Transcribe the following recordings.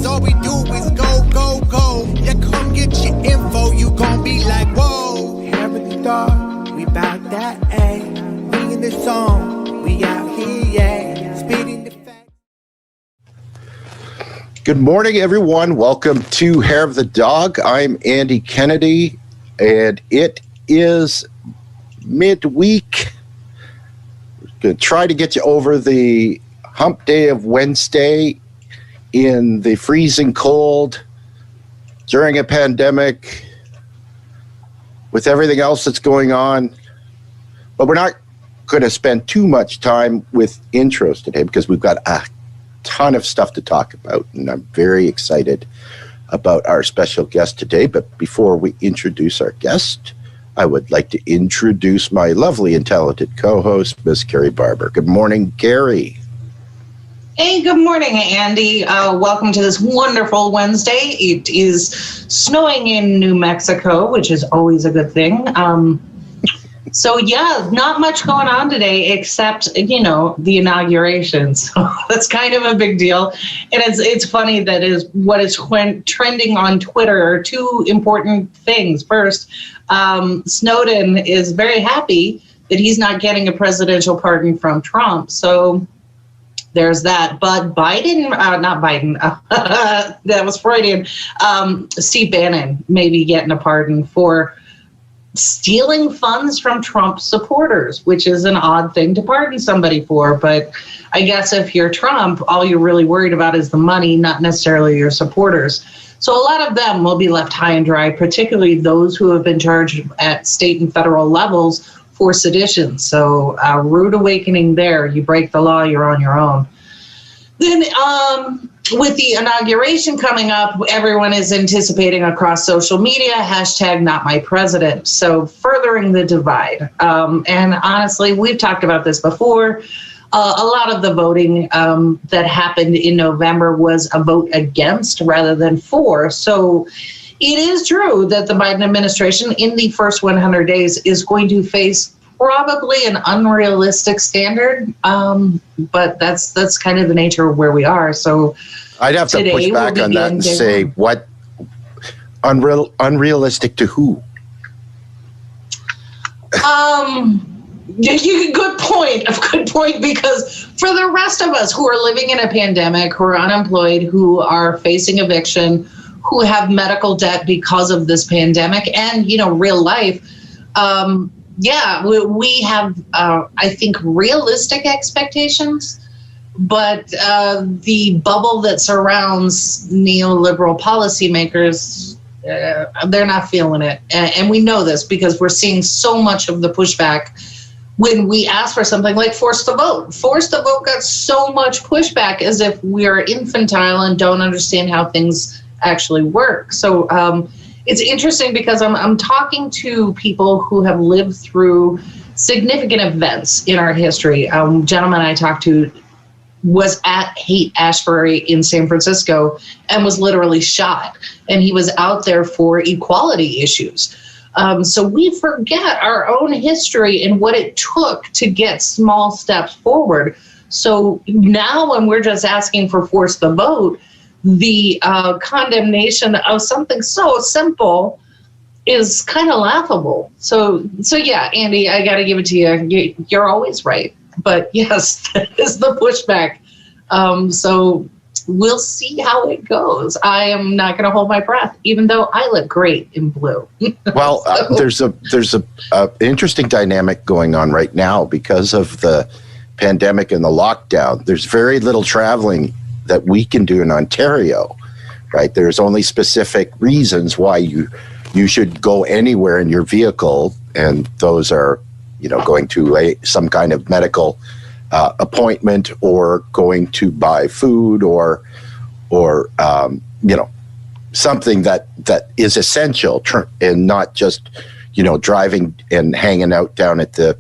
cause all we do is go, go, go. Yeah, come get your info, you gon' be like, whoa. Here in the dark, we bout that, ayy. We in the zone, we out here, yeah. Speeding the facts. Good morning, everyone. Welcome to Hair of the Dog. I'm Andy Kennedy, and it is midweek. Going to try to get you over the hump day of Wednesday in the freezing cold during a pandemic with everything else that's going on. But we're not going to spend too much time with intros today because we've got a ton of stuff to talk about, and I'm very excited about our special guest today. But before we introduce our guest, I would like to introduce my lovely and talented co-host, Miss Carrie Barber. Good morning, Carrie. Hey, good morning, Andy. Welcome to this wonderful Wednesday. It is snowing in New Mexico, which is always a good thing. So yeah, not much going on today except, the inauguration. So that's kind of a big deal. And it's funny that is what is trending on Twitter are two important things. First, Snowden is very happy that he's not getting a presidential pardon from Trump. So there's that. But Biden, not Biden, that was Freudian, Steve Bannon may be getting a pardon for stealing funds from Trump supporters, which is an odd thing to pardon somebody for. But I guess if you're Trump, all you're really worried about is the money, not necessarily your supporters. So a lot of them will be left high and dry, particularly those who have been charged at state and federal levels for sedition. So rude awakening there. You break the law, you're on your own. Then with the inauguration coming up, everyone is anticipating across social media, #NotMyPresident. So furthering the divide. And honestly, we've talked about this before. A lot of the voting that happened in November was a vote against rather than for. So it is true that the Biden administration in the first 100 days is going to face probably an unrealistic standard, but that's kind of the nature of where we are. So I'd have to push back on that and say, what unrealistic to who? Good point, because for the rest of us who are living in a pandemic, who are unemployed, who are facing eviction, who have medical debt because of this pandemic and, real life, we have, I think, realistic expectations, but the bubble that surrounds neoliberal policymakers, they're not feeling it. And we know this because we're seeing so much of the pushback when we ask for something like force the vote. Force the vote got so much pushback as if we are infantile and don't understand how things actually work. So it's interesting because I'm talking to people who have lived through significant events in our history. Gentleman I talked to was at Haight-Ashbury in San Francisco and was literally shot. And he was out there for equality issues. So we forget our own history and what it took to get small steps forward. So now when we're just asking for force the vote, the condemnation of something so simple is kind of laughable. So yeah, Andy, I got to give it to you. You're always right. But yes, that is the pushback. So we'll see how it goes. I am not going to hold my breath, even though I look great in blue. Well, there's a interesting dynamic going on right now because of the pandemic and the lockdown. There's very little traveling that we can do in Ontario, right? There's only specific reasons why you should go anywhere in your vehicle, and those are, going to some kind of medical appointment or going to buy food or something that is essential and not just, driving and hanging out down at the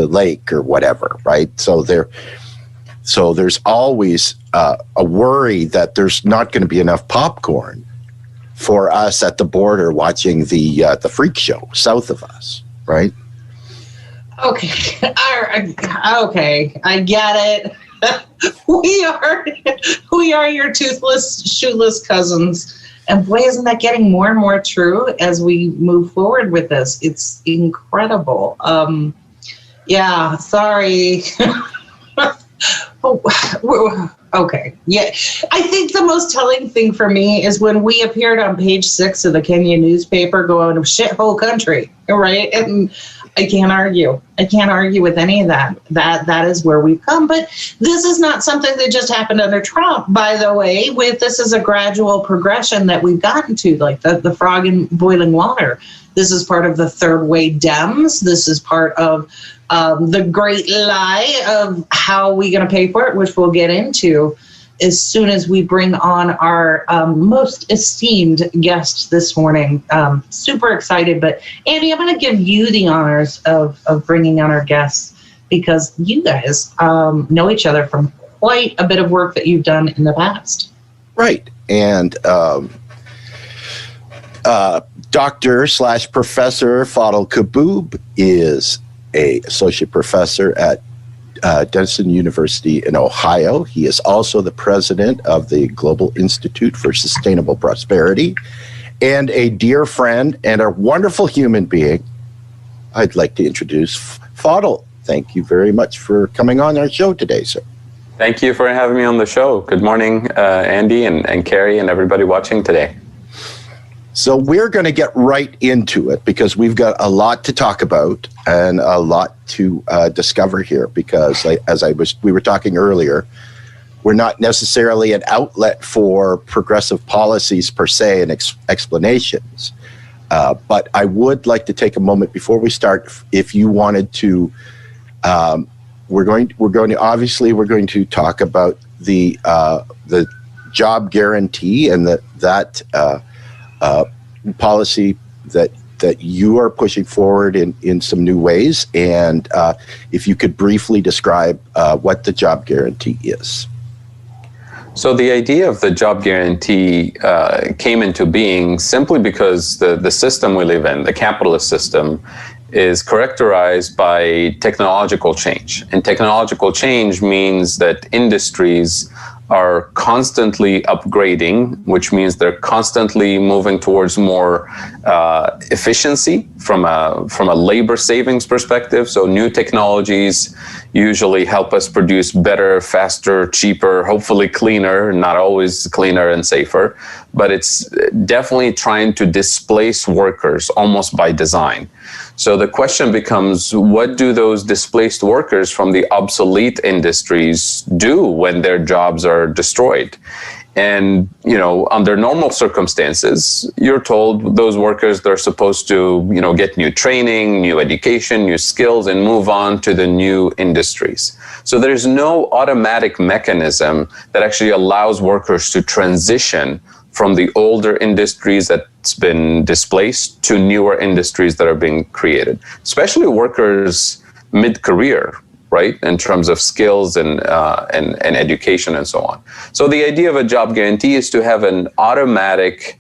lake or whatever, right? So there's always a worry that there's not going to be enough popcorn for us at the border watching the freak show south of us, right? Okay, I get it. We are your toothless, shoeless cousins. And boy, isn't that getting more and more true as we move forward with this? It's incredible. Yeah, sorry. Okay. Yeah. I think the most telling thing for me is when we appeared on page 6 of the Kenya newspaper going, shithole country, right? And I can't argue. I can't argue with any of that. That is where we've come. But this is not something that just happened under Trump, by the way. This is a gradual progression that we've gotten to, like the frog in boiling water. This is part of the third way Dems. This is part of the great lie of how we're going to pay for it, which we'll get into as soon as we bring on our most esteemed guest this morning. Super excited. But Andy, I'm going to give you the honors of bringing on our guests because you guys know each other from quite a bit of work that you've done in the past. Right. And Dr./Professor Fadel Kaboub is an associate professor at Denison University in Ohio. He is also the president of the Global Institute for Sustainable Prosperity and a dear friend and a wonderful human being. I'd like to introduce Fadel. Thank you very much for coming on our show today, sir. Thank you for having me on the show. Good morning, Andy and Carrie and everybody watching today. So we're going to get right into it because we've got a lot to talk about and a lot to discover here because we were talking earlier, we're not necessarily an outlet for progressive policies per se and explanations. But I would like to take a moment before we start, if you wanted to, we're going to talk about the job guarantee and that policy that you are pushing forward in some new ways, and if you could briefly describe what the job guarantee is. So the idea of the job guarantee came into being simply because the system we live in, the capitalist system, is characterized by technological change. And technological change means that industries are constantly upgrading, which means they're constantly moving towards more efficiency from a labor savings perspective. So new technologies usually help us produce better, faster, cheaper, hopefully cleaner, not always cleaner and safer, but it's definitely trying to displace workers almost by design. So the question becomes, what do those displaced workers from the obsolete industries do when their jobs are destroyed? And, under normal circumstances, you're told those workers, they're supposed to, get new training, new education, new skills, and move on to the new industries. So there's no automatic mechanism that actually allows workers to transition from the older industries that's been displaced to newer industries that are being created, especially workers mid-career, right, in terms of skills and education and so on. So the idea of a job guarantee is to have an automatic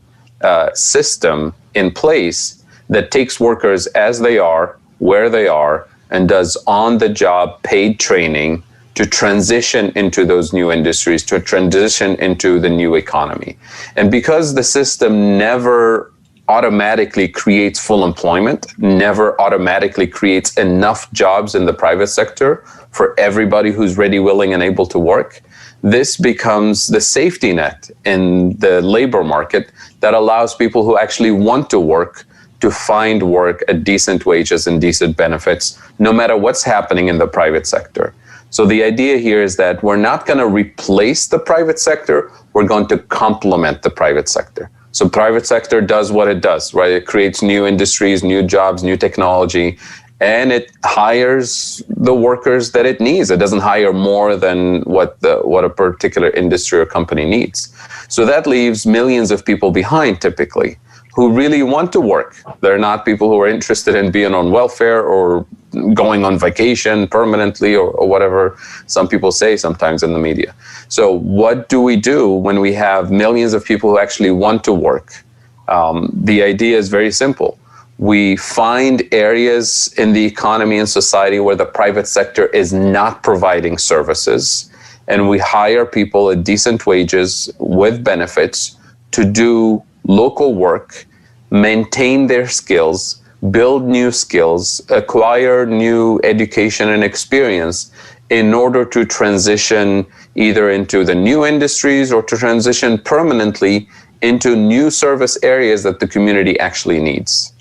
system in place that takes workers as they are, where they are, and does on-the-job paid training to transition into those new industries, to transition into the new economy. And because the system never automatically creates full employment, never automatically creates enough jobs in the private sector for everybody who's ready, willing, and able to work, this becomes the safety net in the labor market that allows people who actually want to work to find work at decent wages and decent benefits, no matter what's happening in the private sector. So the idea here is that we're not going to replace the private sector, we're going to complement the private sector. So private sector does what it does, right? It creates new industries, new jobs, new technology, and it hires the workers that it needs. It doesn't hire more than what a particular industry or company needs. So that leaves millions of people behind typically who really want to work. They're not people who are interested in being on welfare or going on vacation permanently or whatever some people say sometimes in the media. So what do we do when we have millions of people who actually want to work? The idea is very simple. We find areas in the economy and society where the private sector is not providing services, and we hire people at decent wages with benefits to do local work, maintain their skills, build new skills, acquire new education and experience in order to transition either into the new industries or to transition permanently into new service areas that the community actually needs.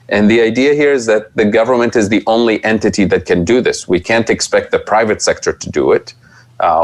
And the idea here is that the government is the only entity that can do this. We can't expect the private sector to do it.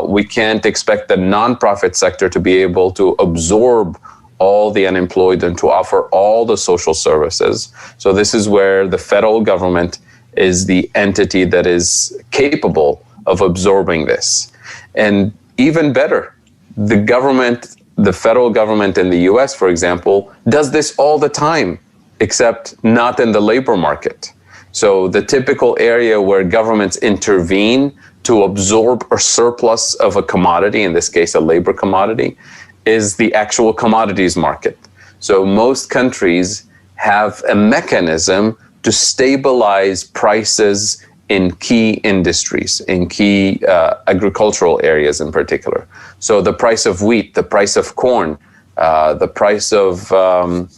We can't expect the nonprofit sector to be able to absorb all the unemployed and to offer all the social services. So this is where the federal government is the entity that is capable of absorbing this. And even better, the federal government in the US, for example, does this all the time, except not in the labor market. So the typical area where governments intervene to absorb a surplus of a commodity, in this case, a labor commodity, is the actual commodities market. So most countries have a mechanism to stabilize prices in key industries, in key agricultural areas in particular. So the price of wheat, the price of corn, the price of, I'm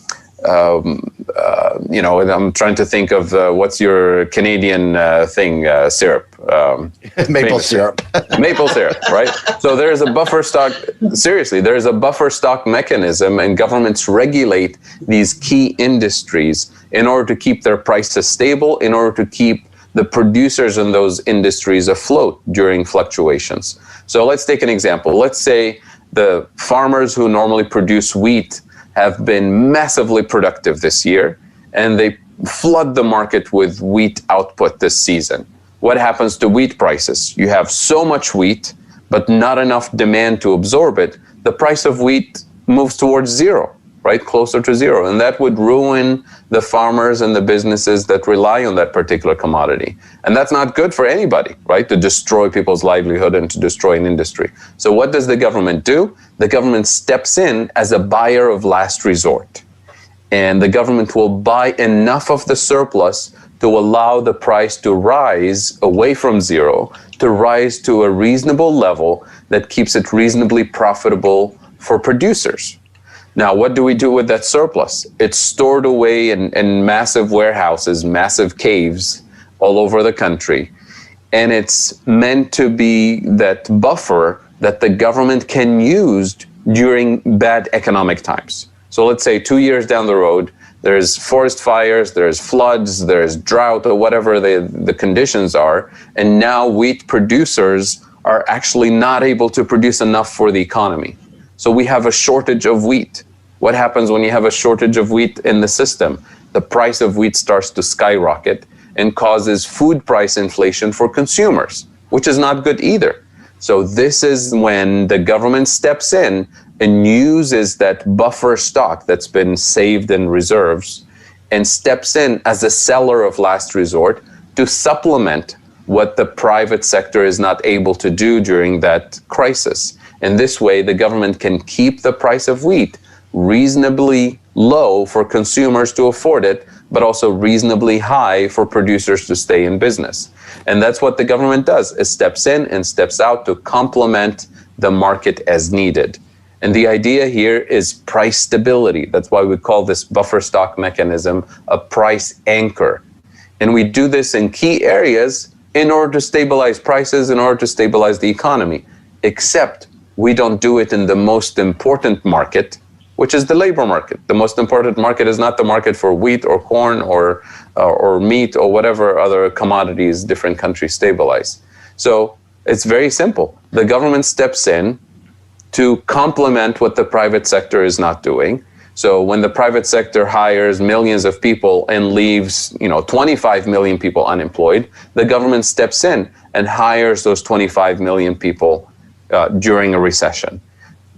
trying to think of what's your Canadian thing, syrup? Maple syrup. Maple syrup, right? So there's a buffer stock, seriously, there's a buffer stock mechanism, and governments regulate these key industries in order to keep their prices stable, in order to keep the producers in those industries afloat during fluctuations. So let's take an example. Let's say the farmers who normally produce wheat have been massively productive this year, and they flood the market with wheat output this season. What happens to wheat prices? You have so much wheat, but not enough demand to absorb it. The price of wheat moves towards zero, right? Closer to zero. And that would ruin the farmers and the businesses that rely on that particular commodity. And that's not good for anybody, right? To destroy people's livelihood and to destroy an industry. So what does the government do? The government steps in as a buyer of last resort. And the government will buy enough of the surplus to allow the price to rise away from zero, to rise to a reasonable level that keeps it reasonably profitable for producers. Now, what do we do with that surplus? It's stored away in massive warehouses, massive caves all over the country. And it's meant to be that buffer that the government can use during bad economic times. So let's say 2 years down the road, there's forest fires, there's floods, there's drought, or whatever the conditions are. And now wheat producers are actually not able to produce enough for the economy. So we have a shortage of wheat. What happens when you have a shortage of wheat in the system? The price of wheat starts to skyrocket and causes food price inflation for consumers, which is not good either. So this is when the government steps in and uses that buffer stock that's been saved in reserves and steps in as a seller of last resort to supplement what the private sector is not able to do during that crisis. And this way, the government can keep the price of wheat reasonably low for consumers to afford it, but also reasonably high for producers to stay in business. And that's what the government does. It steps in and steps out to complement the market as needed. And the idea here is price stability. That's why we call this buffer stock mechanism a price anchor. And we do this in key areas in order to stabilize prices, in order to stabilize the economy, except we don't do it in the most important market, which is the labor market. The most important market is not the market for wheat or corn or meat or whatever other commodities different countries stabilize. So it's very simple. The government steps in to complement what the private sector is not doing. So when the private sector hires millions of people and leaves, 25 million people unemployed, the government steps in and hires those 25 million people during a recession.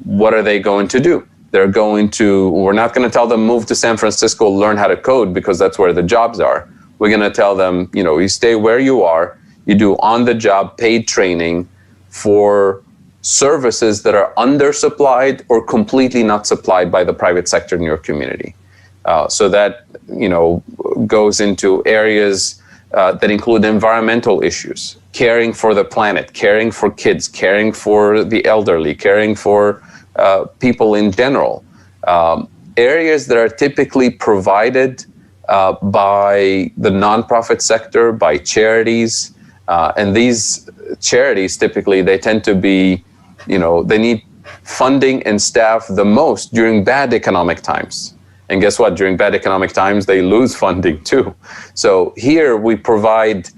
What are they going to do? We're not going to tell them move to San Francisco, learn how to code because that's where the jobs are. We're going to tell them, you stay where you are, you do on-the-job paid training for services that are undersupplied or completely not supplied by the private sector in your community. So that, goes into areas that include environmental issues. caring for the planet, caring for kids, caring for the elderly, caring for people in general. Areas that are typically provided by the nonprofit sector, by charities, and these charities typically, they tend to be, they need funding and staff the most during bad economic times. And guess what? During bad economic times, they lose funding too. So here we provide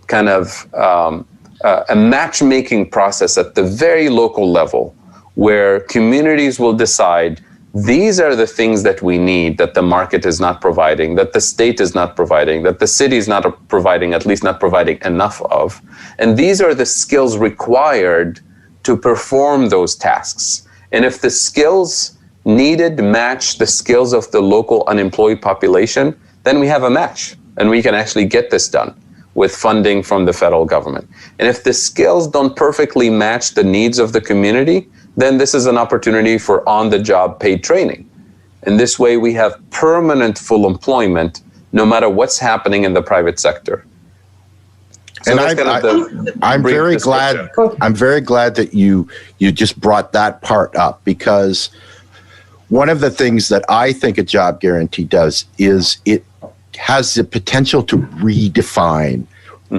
kind of a matchmaking process at the very local level where communities will decide these are the things that we need that the market is not providing, that the state is not providing, that the city is not providing, at least not providing enough of. And these are the skills required to perform those tasks. And if the skills needed match the skills of the local unemployed population, then we have a match and we can actually get this done with funding from the federal government. And if the skills don't perfectly match the needs of the community, then this is an opportunity for on-the-job paid training. And this way we have permanent full employment no matter what's happening in the private sector. So and I'm very glad. I'm very glad that you just brought that part up, because one of the things that I think a job guarantee does is it has the potential to redefine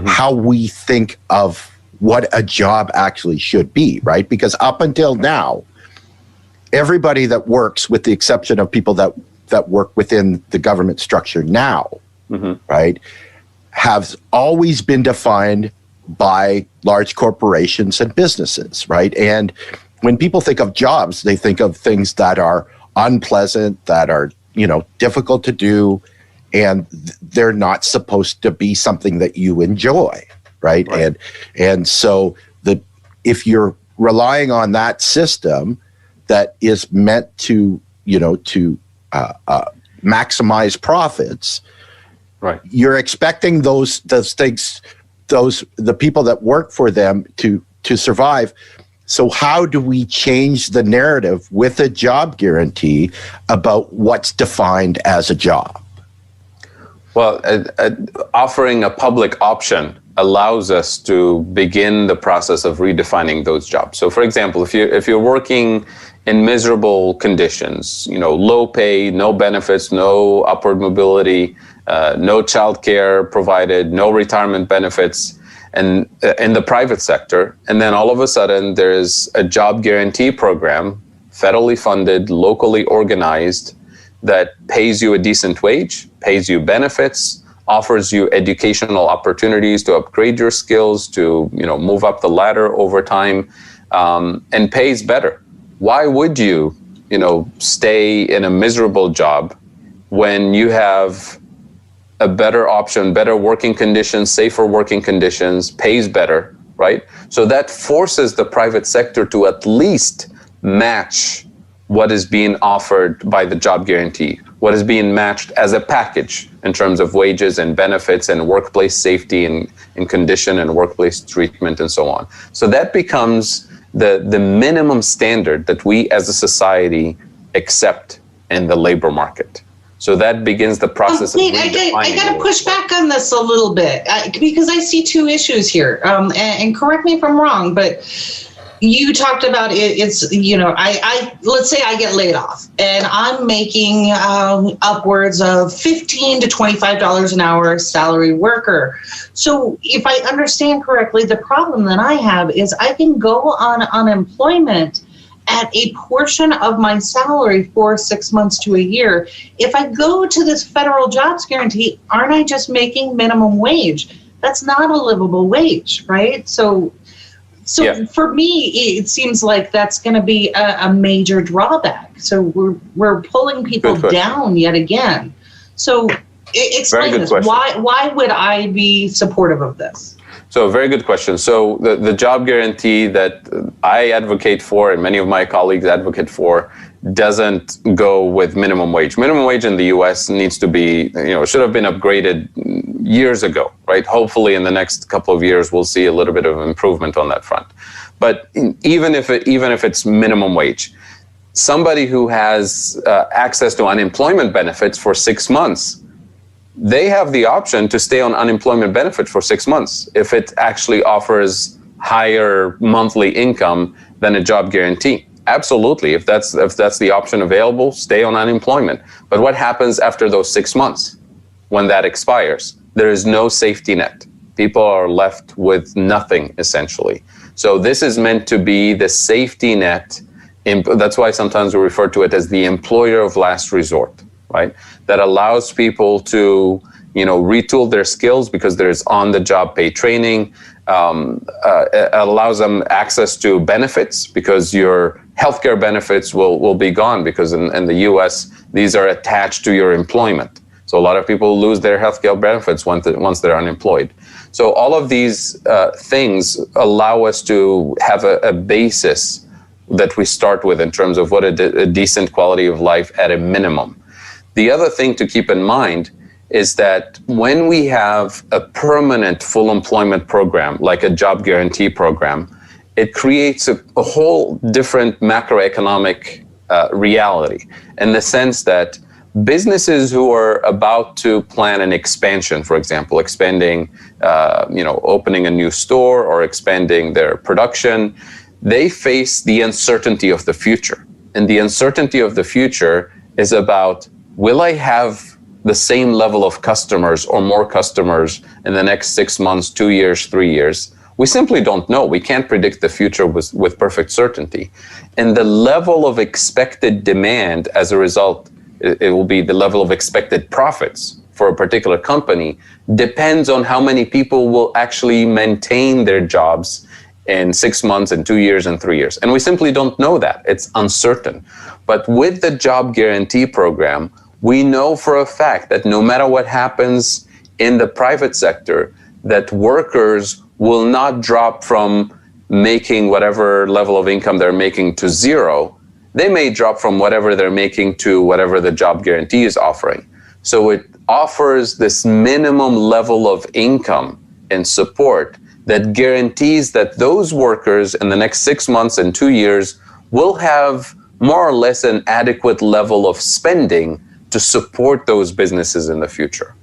how we think of what a job actually should be, right? Because up until now, everybody that works, with the exception of people that work within the government structure now, right, have always been defined by large corporations and businesses, right? And when people think of jobs, they think of things that are unpleasant, that are, difficult to do, and they're not supposed to be something that you enjoy, right? And so if you're relying on that system that is meant to, maximize profits, right, you're expecting those things, the people that work for them to survive. So how do we change the narrative with a job guarantee about what's defined as a job? Well, offering a public option allows us to begin the process of redefining those jobs. So, for example, if you're working in miserable conditions, low pay, no benefits, no upward mobility, no childcare provided, no retirement benefits, and in the private sector, and then all of a sudden there's a job guarantee program, federally funded, locally organized, that pays you a decent wage, pays you benefits, offers you educational opportunities to upgrade your skills, to move up the ladder over time, and pays better. Why would you stay in a miserable job when you have a better option, better working conditions, safer working conditions, pays better, right? So that forces the private sector to at least match what is being offered by the job guarantee, what is being matched as a package in terms of wages and benefits and workplace safety and condition and workplace treatment and so on. So that becomes the minimum standard that we as a society accept in the labor market. So that begins the process of redefining. I got to push back on this a little bit because I see two issues here. And correct me if I'm wrong, but you talked about it's I let's say I get laid off and I'm making upwards of $15 to $25 an hour salary worker. So if I understand correctly, the problem that I have is I can go on unemployment at a portion of my salary for 6 months to a year. If I go to this federal jobs guarantee, aren't I just making minimum wage? That's not a livable wage, right? So yeah. For me, it seems like that's going to be a major drawback. So we're pulling people down yet again. So explain this. Why would I be supportive of this? So very good question. So the job guarantee that I advocate for and many of my colleagues advocate for doesn't go with minimum wage. Minimum wage in the US needs to be, should have been upgraded years ago, right? Hopefully in the next couple of years, we'll see a little bit of improvement on that front. But even if it's minimum wage, somebody who has access to unemployment benefits for 6 months they have the option to stay on unemployment benefit for 6 months if it actually offers higher monthly income than a job guarantee. Absolutely. If that's the option available, stay on unemployment. But what happens after those 6 months when that expires? There is no safety net. People are left with nothing, essentially. So this is meant to be the safety net. That's why sometimes we refer to it as the employer of last resort, right? That allows people to, retool their skills because there's on-the-job paid training. It allows them access to benefits because your healthcare benefits will be gone because in the U.S. these are attached to your employment. So a lot of people lose their healthcare benefits once they're unemployed. So all of these things allow us to have a basis that we start with in terms of what a decent quality of life at a minimum. The other thing to keep in mind is that when we have a permanent full employment program, like a job guarantee program, it creates a whole different macroeconomic reality in the sense that businesses who are about to plan an expansion, for example, expanding, opening a new store or expanding their production, they face the uncertainty of the future. And the uncertainty of the future is about, will I have the same level of customers or more customers in the next 6 months, 2 years, 3 years? We simply don't know. We can't predict the future with perfect certainty. And the level of expected demand as a result, it will be the level of expected profits for a particular company, depends on how many people will actually maintain their jobs in 6 months and 2 years and 3 years. And we simply don't know that. It's uncertain. But with the job guarantee program, we know for a fact that no matter what happens in the private sector, that workers will not drop from making whatever level of income they're making to zero. They may drop from whatever they're making to whatever the job guarantee is offering. So it offers this minimum level of income and support that guarantees that those workers in the next 6 months and 2 years will have more or less an adequate level of spending to support those businesses in the future.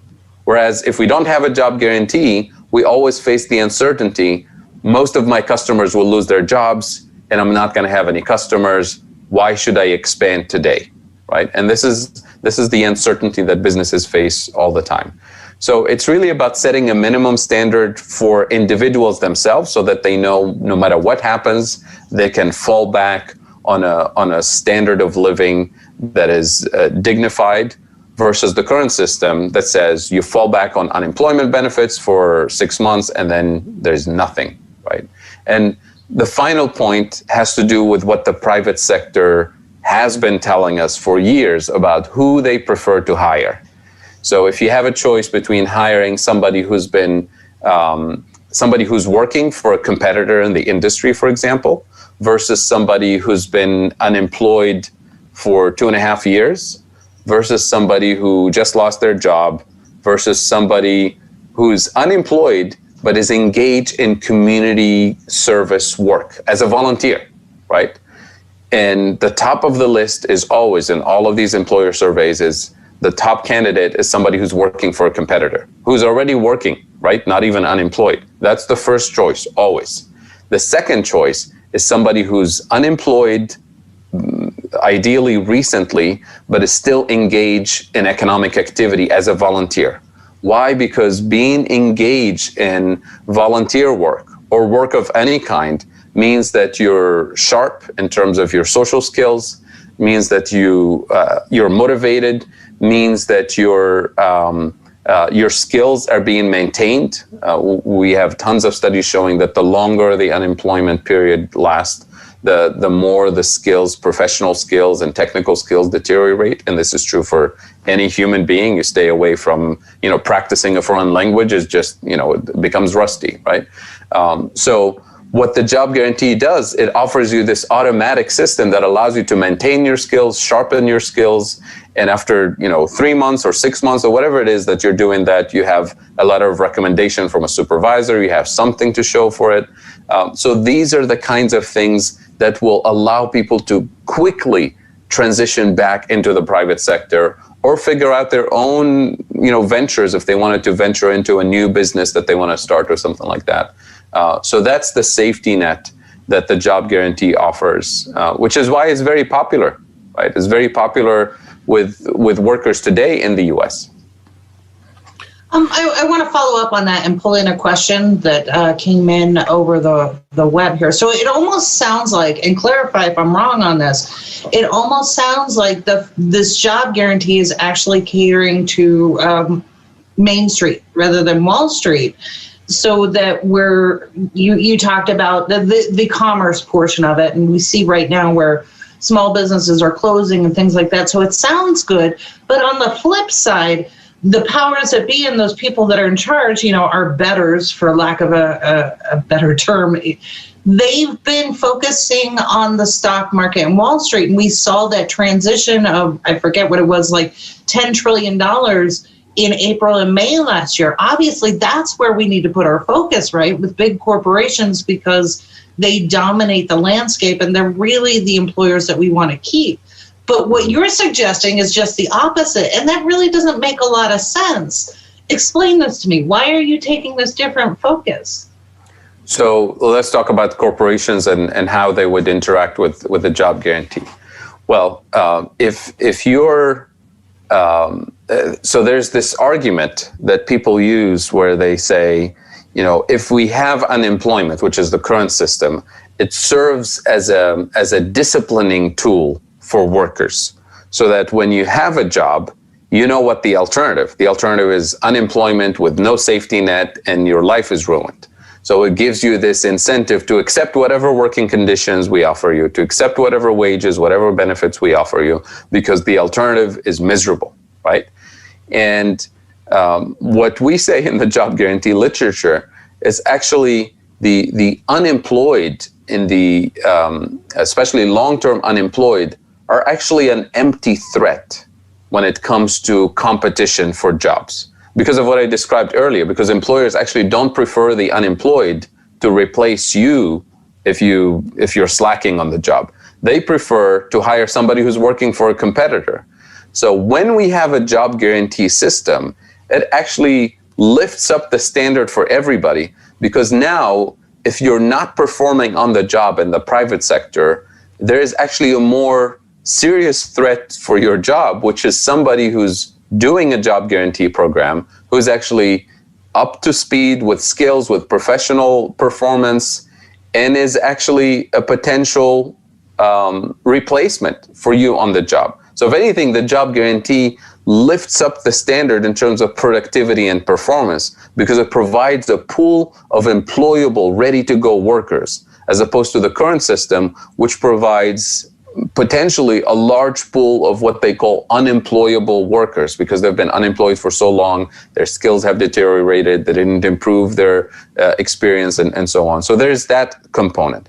Whereas if we don't have a job guarantee, we always face the uncertainty. Most of my customers will lose their jobs and I'm not going to have any customers. Why should I expand today, right? And this is the uncertainty that businesses face all the time. So it's really about setting a minimum standard for individuals themselves so that they know no matter what happens, they can fall back on a standard of living that is dignified versus the current system that says you fall back on unemployment benefits for 6 months and then there's nothing, right? And the final point has to do with what the private sector has been telling us for years about who they prefer to hire. So if you have a choice between hiring somebody who's been somebody who's working for a competitor in the industry, for example, versus somebody who's been unemployed for 2.5 years, versus somebody who just lost their job, versus somebody who's unemployed but is engaged in community service work as a volunteer, right? And the top of the list is always, in all of these employer surveys, is the top candidate is somebody who's working for a competitor, who's already working, right? Not even unemployed. That's the first choice, always. The second choice is somebody who's unemployed, ideally recently, but is still engaged in economic activity as a volunteer. Why? Because being engaged in volunteer work or work of any kind means that you're sharp in terms of your social skills, means that you're motivated, means that your skills are being maintained. We have tons of studies showing that the longer the unemployment period lasts, the more the skills, professional skills and technical skills deteriorate. And this is true for any human being. You stay away from, practicing a foreign language is just, it becomes rusty, right? So what the job guarantee does, it offers you this automatic system that allows you to maintain your skills, sharpen your skills. And after, 3 months or 6 months or whatever it is that you're doing that, you have a letter of recommendation from a supervisor, you have something to show for it. So these are the kinds of things that will allow people to quickly transition back into the private sector or figure out their own, ventures if they wanted to venture into a new business that they want to start or something like that. So that's the safety net that the job guarantee offers, which is why it's very popular, right? It's very popular with workers today in the U.S. I want to follow up on that and pull in a question that came in over the web here. So it almost sounds like, and clarify if I'm wrong on this, it almost sounds like this job guarantee is actually catering to Main Street rather than Wall Street. So that you talked about the commerce portion of it, and we see right now where small businesses are closing and things like that. So it sounds good, but on the flip side, the powers that be and those people that are in charge, are betters, for lack of a better term. They've been focusing on the stock market and Wall Street, and we saw that transition of, I forget what it was, like $10 trillion in April and May last year. Obviously, that's where we need to put our focus, right, with big corporations, because they dominate the landscape and they're really the employers that we want to keep. But what you're suggesting is just the opposite, and that really doesn't make a lot of sense. Explain this to me. Why are you taking this different focus? So let's talk about corporations and how they would interact with the job guarantee. Well, if you're so there's this argument that people use where they say, if we have unemployment, which is the current system, it serves as a disciplining tool for workers, so that when you have a job, what the alternative is unemployment with no safety net, and your life is ruined. So it gives you this incentive to accept whatever working conditions we offer you, to accept whatever wages, whatever benefits we offer you, because the alternative is miserable, right? And what we say in the job guarantee literature is actually the unemployed in the, especially long-term unemployed, are actually an empty threat when it comes to competition for jobs, because of what I described earlier, because employers actually don't prefer the unemployed to replace you if you're slacking on the job. They prefer to hire somebody who's working for a competitor. So when we have a job guarantee system, it actually lifts up the standard for everybody, because now if you're not performing on the job in the private sector, there is actually a more serious threat for your job, which is somebody who's doing a job guarantee program, who's actually up to speed with skills, with professional performance, and is actually a potential replacement for you on the job. So if anything, the job guarantee lifts up the standard in terms of productivity and performance, because it provides a pool of employable, ready-to-go workers, as opposed to the current system, which provides potentially a large pool of what they call unemployable workers, because they've been unemployed for so long, their skills have deteriorated, they didn't improve their experience, and so on. So there's that component.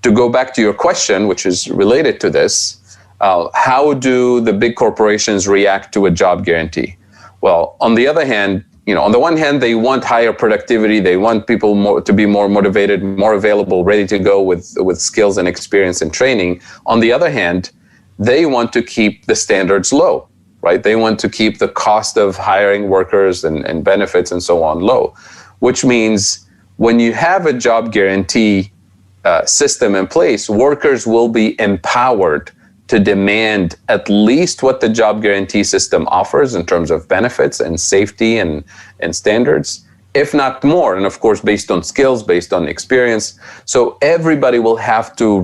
To go back to your question, which is related to this, how do the big corporations react to a job guarantee? Well, on the other hand, on the one hand, they want higher productivity. They want people to be more motivated, more available, ready to go with skills and experience and training. On the other hand, they want to keep the standards low, right? They want to keep the cost of hiring workers and benefits and so on low, which means when you have a job guarantee system in place, workers will be empowered to demand at least what the job guarantee system offers in terms of benefits and safety and standards, if not more. And of course, based on skills, based on experience. So everybody will have to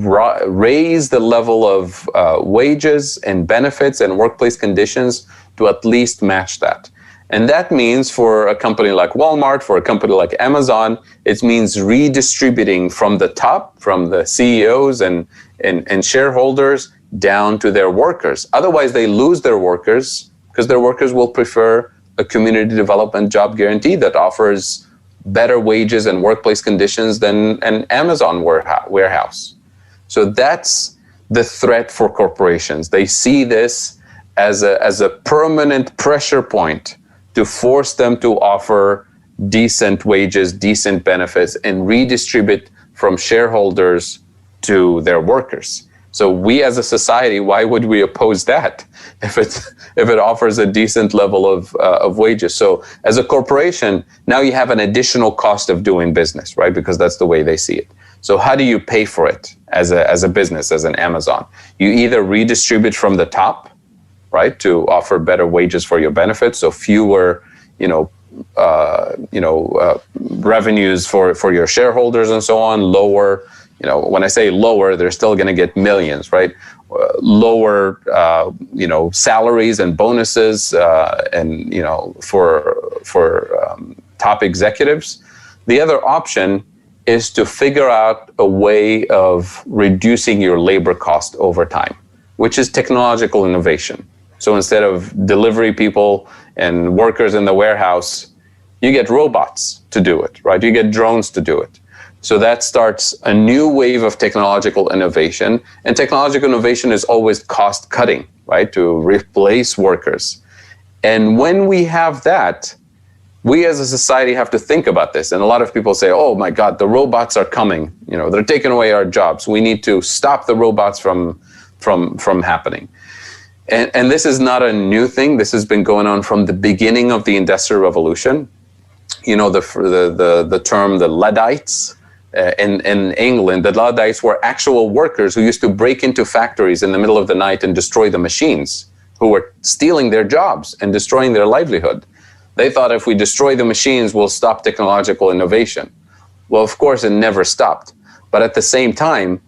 raise the level of wages and benefits and workplace conditions to at least match that. And that means for a company like Walmart, for a company like Amazon, it means redistributing from the top, from the CEOs and shareholders, down to their workers. Otherwise, they lose their workers, because their workers will prefer a community development job guarantee that offers better wages and workplace conditions than an Amazon warehouse. So that's the threat for corporations. They see this as a permanent pressure point to force them to offer decent wages, decent benefits, and redistribute from shareholders to their workers. So we as a society, why would we oppose that if it offers a decent level of wages? So as a corporation, now you have an additional cost of doing business, right? Because that's the way they see it. So how do you pay for it as a business, as an Amazon? You either redistribute from the top, right, to offer better wages for your benefits, so fewer, revenues for your shareholders and so on, lower. When I say lower, they're still going to get millions, right? Lower, salaries and bonuses, and for top executives. The other option is to figure out a way of reducing your labor cost over time, which is technological innovation. So instead of delivery people and workers in the warehouse, you get robots to do it, right? You get drones to do it. So that starts a new wave of technological innovation. And technological innovation is always cost cutting, right? To replace workers. And when we have that, we as a society have to think about this. And a lot of people say, oh my God, the robots are coming. They're taking away our jobs. We need to stop the robots from happening. And this is not a new thing. This has been going on from the beginning of the Industrial Revolution. The term, the Luddites, in England, the Luddites were actual workers who used to break into factories in the middle of the night and destroy the machines, who were stealing their jobs and destroying their livelihood. They thought if we destroy the machines, we'll stop technological innovation. Well, of course, it never stopped. But at the same time,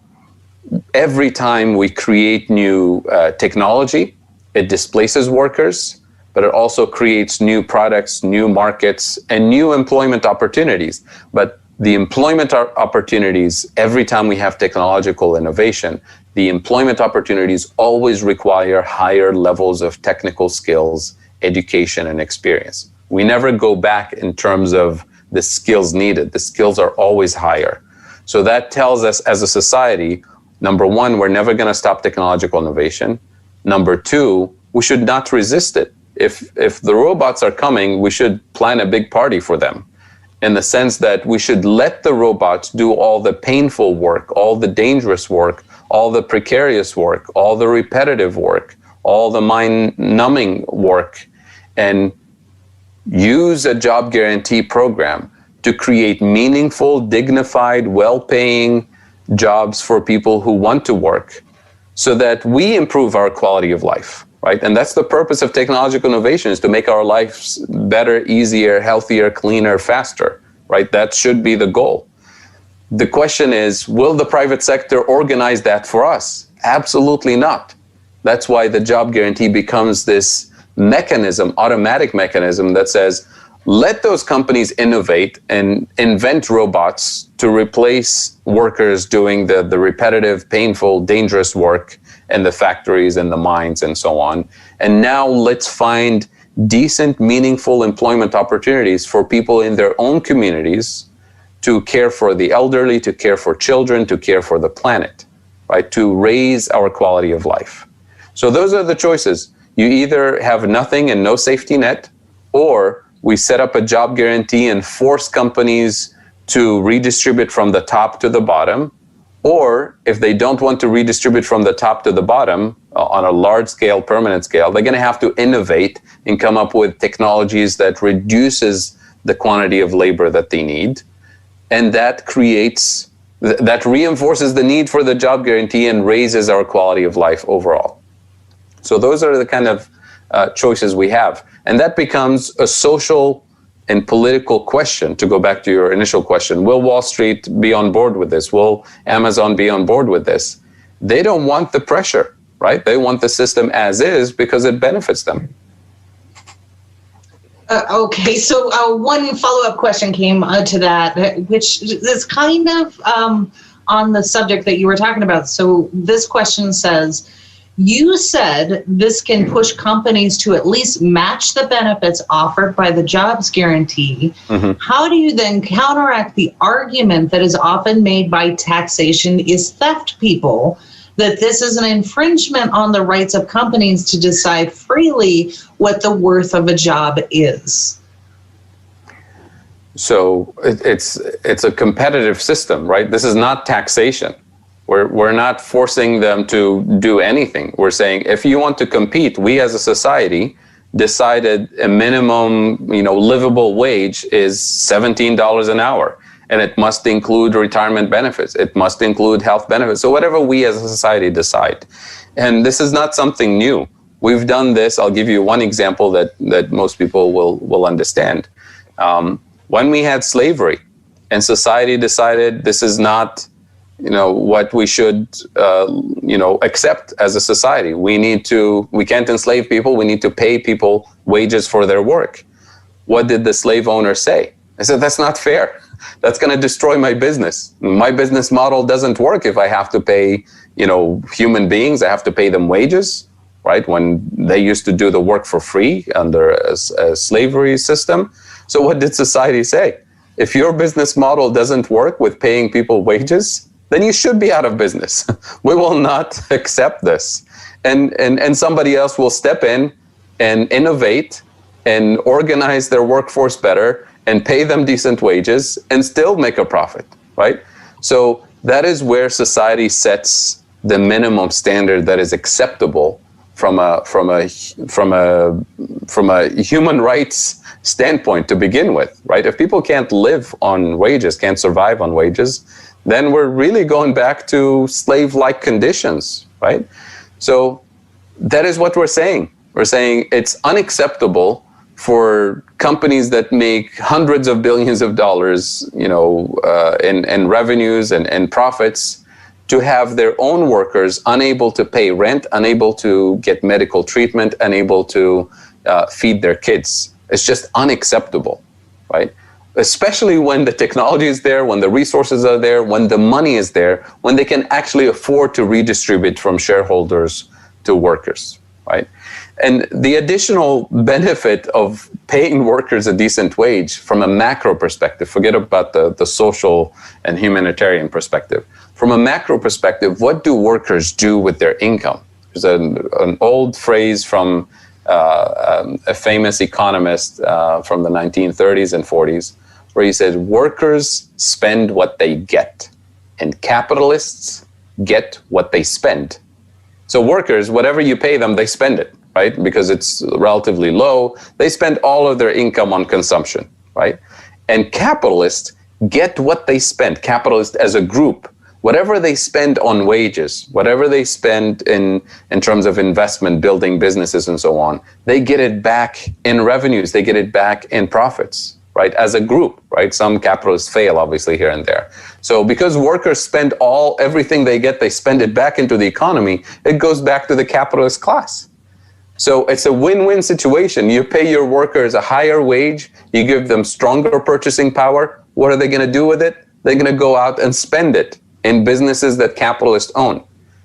every time we create new technology, it displaces workers, but it also creates new products, new markets, and new employment opportunities. But the employment opportunities, every time we have technological innovation, the employment opportunities always require higher levels of technical skills, education, and experience. We never go back in terms of the skills needed. The skills are always higher. So that tells us as a society, number one, we're never going to stop technological innovation. Number two, we should not resist it. If the robots are coming, we should plan a big party for them, in the sense that we should let the robots do all the painful work, all the dangerous work, all the precarious work, all the repetitive work, all the mind-numbing work, and use a job guarantee program to create meaningful, dignified, well-paying jobs for people who want to work, so that we improve our quality of life. Right? And that's the purpose of technological innovation, is to make our lives better, easier, healthier, cleaner, faster, right? That should be the goal. The question is, will the private sector organize that for us? Absolutely not. That's why the job guarantee becomes this mechanism, automatic mechanism that says, let those companies innovate and invent robots to replace workers doing the repetitive, painful, dangerous work in the factories and the mines and so on. And now let's find decent, meaningful employment opportunities for people in their own communities to care for the elderly, to care for children, to care for the planet, right? To raise our quality of life. So those are the choices. You either have nothing and no safety net, or we set up a job guarantee and force companies to redistribute from the top to the bottom. Or if they don't want to redistribute from the top to the bottom on a large scale, permanent scale, they're going to have to innovate and come up with technologies that reduces the quantity of labor that they need. And that reinforces the need for the job guarantee and raises our quality of life overall. So those are the kind of choices we have. And that becomes a social and political question, to go back to your initial question. Will Wall Street be on board with this? Will Amazon be on board with this? They don't want the pressure, right? They want the system as is because it benefits them. Okay, so one follow-up question came to that, which is kind of on the subject that you were talking about. So this question says, you said this can push companies to at least match the benefits offered by the jobs guarantee. Mm-hmm. How do you then counteract the argument that is often made by taxation is theft people, that this is an infringement on the rights of companies to decide freely what the worth of a job is? So it's a competitive system, right? This is not taxation. We're not forcing them to do anything. We're saying, if you want to compete, we as a society decided a minimum, livable wage is $17 an hour. And it must include retirement benefits. It must include health benefits. So whatever we as a society decide. And this is not something new. We've done this. I'll give you one example that most people will understand. When we had slavery and society decided this is not, what we should, accept as a society. We can't enslave people. We need to pay people wages for their work. What did the slave owner say? I said, that's not fair. That's going to destroy my business. My business model doesn't work if I have to pay, human beings. I have to pay them wages, right? When they used to do the work for free under a slavery system. So what did society say? If your business model doesn't work with paying people wages, then you should be out of business. We will not accept this. And somebody else will step in and innovate and organize their workforce better and pay them decent wages and still make a profit, right? So that is where society sets the minimum standard that is acceptable from a human rights standpoint to begin with, right? If people can't live on wages, can't survive on wages, then we're really going back to slave-like conditions, right? So that is what we're saying. We're saying it's unacceptable for companies that make hundreds of billions of dollars, in revenues and profits, to have their own workers unable to pay rent, unable to get medical treatment, unable to feed their kids. It's just unacceptable, right? Especially when the technology is there, when the resources are there, when the money is there, when they can actually afford to redistribute from shareholders to workers, right? And the additional benefit of paying workers a decent wage from a macro perspective, forget about the social and humanitarian perspective. From a macro perspective, what do workers do with their income? There's an old phrase from a famous economist from the 1930s and 40s, where he said, workers spend what they get, and capitalists get what they spend. So workers, whatever you pay them, they spend it, right? Because it's relatively low. They spend all of their income on consumption, right? And capitalists get what they spend. Capitalists as a group, whatever they spend on wages, whatever they spend in terms of investment, building businesses and so on, they get it back in revenues. They get it back in profits, right? As a group, right? Some capitalists fail, obviously, here and there. So because workers spend everything they get, they spend it back into the economy, it goes back to the capitalist class. So it's a win-win situation. You pay your workers a higher wage, you give them stronger purchasing power. What are they going to do with it? They're going to go out and spend it in businesses that capitalists own.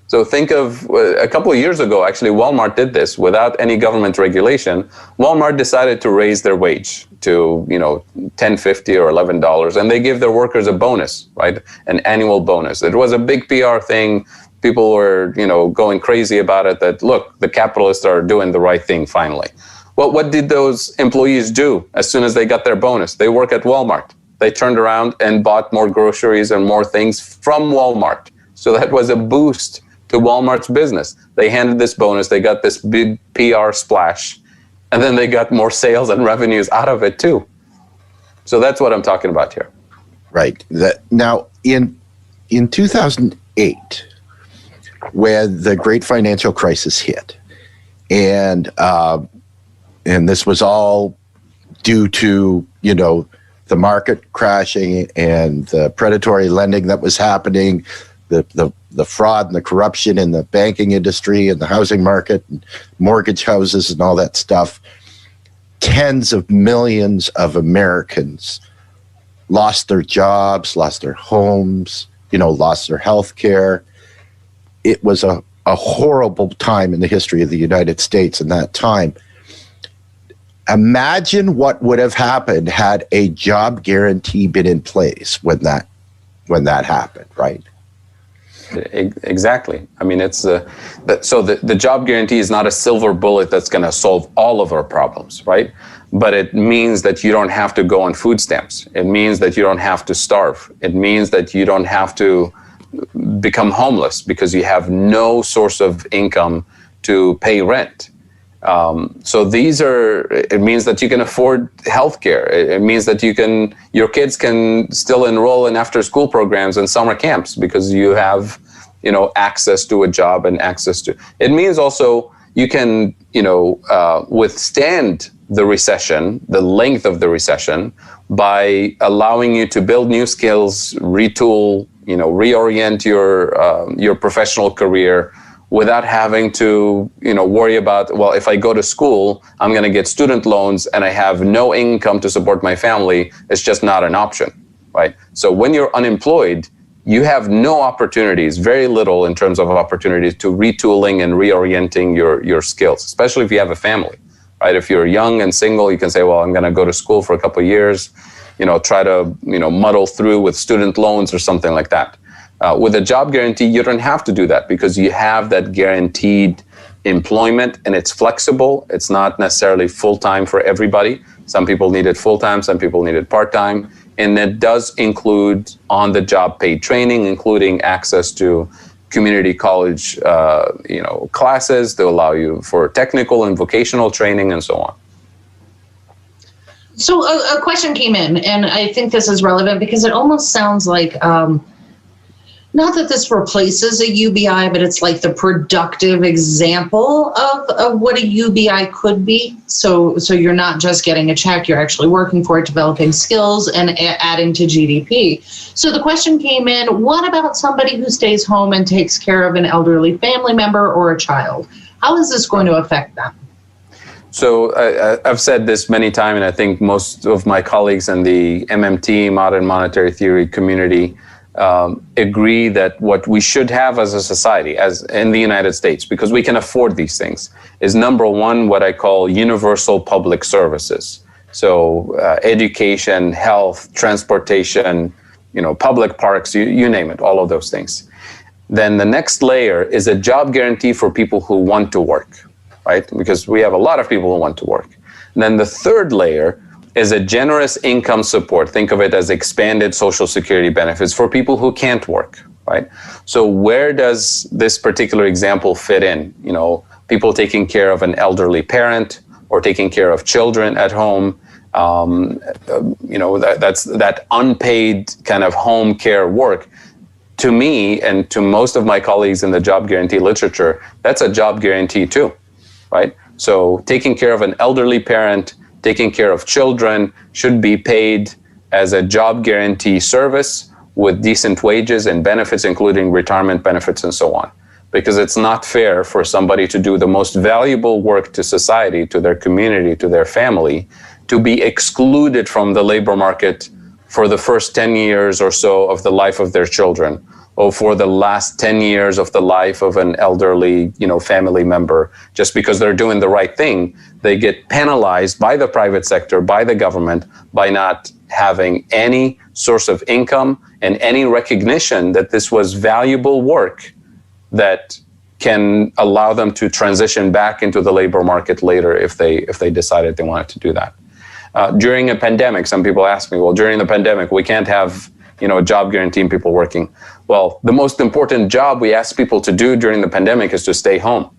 So think of a couple of years ago, actually, Walmart did this without any government regulation. Walmart decided to raise their wage to, $10.50 or $11, and they give their workers a bonus, right? An annual bonus. It was a big PR thing. People were, going crazy about it, that, look, the capitalists are doing the right thing finally. Well, what did those employees do as soon as they got their bonus? They work at Walmart. They turned around and bought more groceries and more things from Walmart. So that was a boost to Walmart's business. They handed this bonus, they got this big PR splash, and then they got more sales and revenues out of it too. So that's what I'm talking about here. Right. Now, in 2008, when the great financial crisis hit, and this was all due to, the market crashing and the predatory lending that was happening, the fraud and the corruption in the banking industry and the housing market and mortgage houses and all that stuff, tens of millions of Americans lost their jobs, lost their homes, lost their health care. It was a horrible time in the history of the United States in that time. Imagine what would have happened had a job guarantee been in place when that happened, right? Exactly. I mean, it's so the job guarantee is not a silver bullet that's going to solve all of our problems, right? But it means that you don't have to go on food stamps. It means that you don't have to starve. It means that you don't have to become homeless because you have no source of income to pay rent. So it means that you can afford healthcare. It means that your kids can still enroll in after school programs and summer camps because you have, access to a job and it means also you can, withstand the recession, the length of the recession, by allowing you to build new skills, retool, reorient your professional career, without having to, worry about, well, if I go to school, I'm going to get student loans and I have no income to support my family. It's just not an option, right? So when you're unemployed, you have no opportunities, very little in terms of opportunities to retooling and reorienting your skills, especially if you have a family, right? If you're young and single, you can say, well, I'm going to go to school for a couple of years, try to, muddle through with student loans or something like that. With a job guarantee, you don't have to do that because you have that guaranteed employment and it's flexible. It's not necessarily full-time for everybody. Some people need it full-time, some people need it part-time. And it does include on-the-job paid training, including access to community college, classes to allow you for technical and vocational training and so on. So a question came in, and I think this is relevant because it almost sounds like, not that this replaces a UBI, but it's like the productive example of what a UBI could be. So you're not just getting a check, you're actually working for it, developing skills and adding to GDP. So the question came in, what about somebody who stays home and takes care of an elderly family member or a child? How is this going to affect them? So I've said this many times, and I think most of my colleagues in the MMT, modern monetary theory community, agree that what we should have as a society, as in the United States, because we can afford these things, is number one, what I call universal public services. So education, health, transportation, public parks, you name it, all of those things. Then the next layer is a job guarantee for people who want to work, right? Because we have a lot of people who want to work. And then the third layer is a generous income support. Think of it as expanded Social Security benefits for people who can't work, right? So where does this particular example fit in? People taking care of an elderly parent or taking care of children at home. That's that unpaid kind of home care work. To me and to most of my colleagues in the job guarantee literature, that's a job guarantee too, right? So taking care of an elderly parent, taking care of children should be paid as a job guarantee service with decent wages and benefits, including retirement benefits and so on. Because it's not fair for somebody to do the most valuable work to society, to their community, to their family, to be excluded from the labor market for the first 10 years or so of the life of their children, or for the last 10 years of the life of an elderly, family member. Just because they're doing the right thing, they get penalized by the private sector, by the government, by not having any source of income and any recognition that this was valuable work that can allow them to transition back into the labor market later if they decided they wanted to do that. During a pandemic, some people ask me, well, during the pandemic, we can't have a job guarantee and people working. Well, the most important job we ask people to do during the pandemic is to stay home,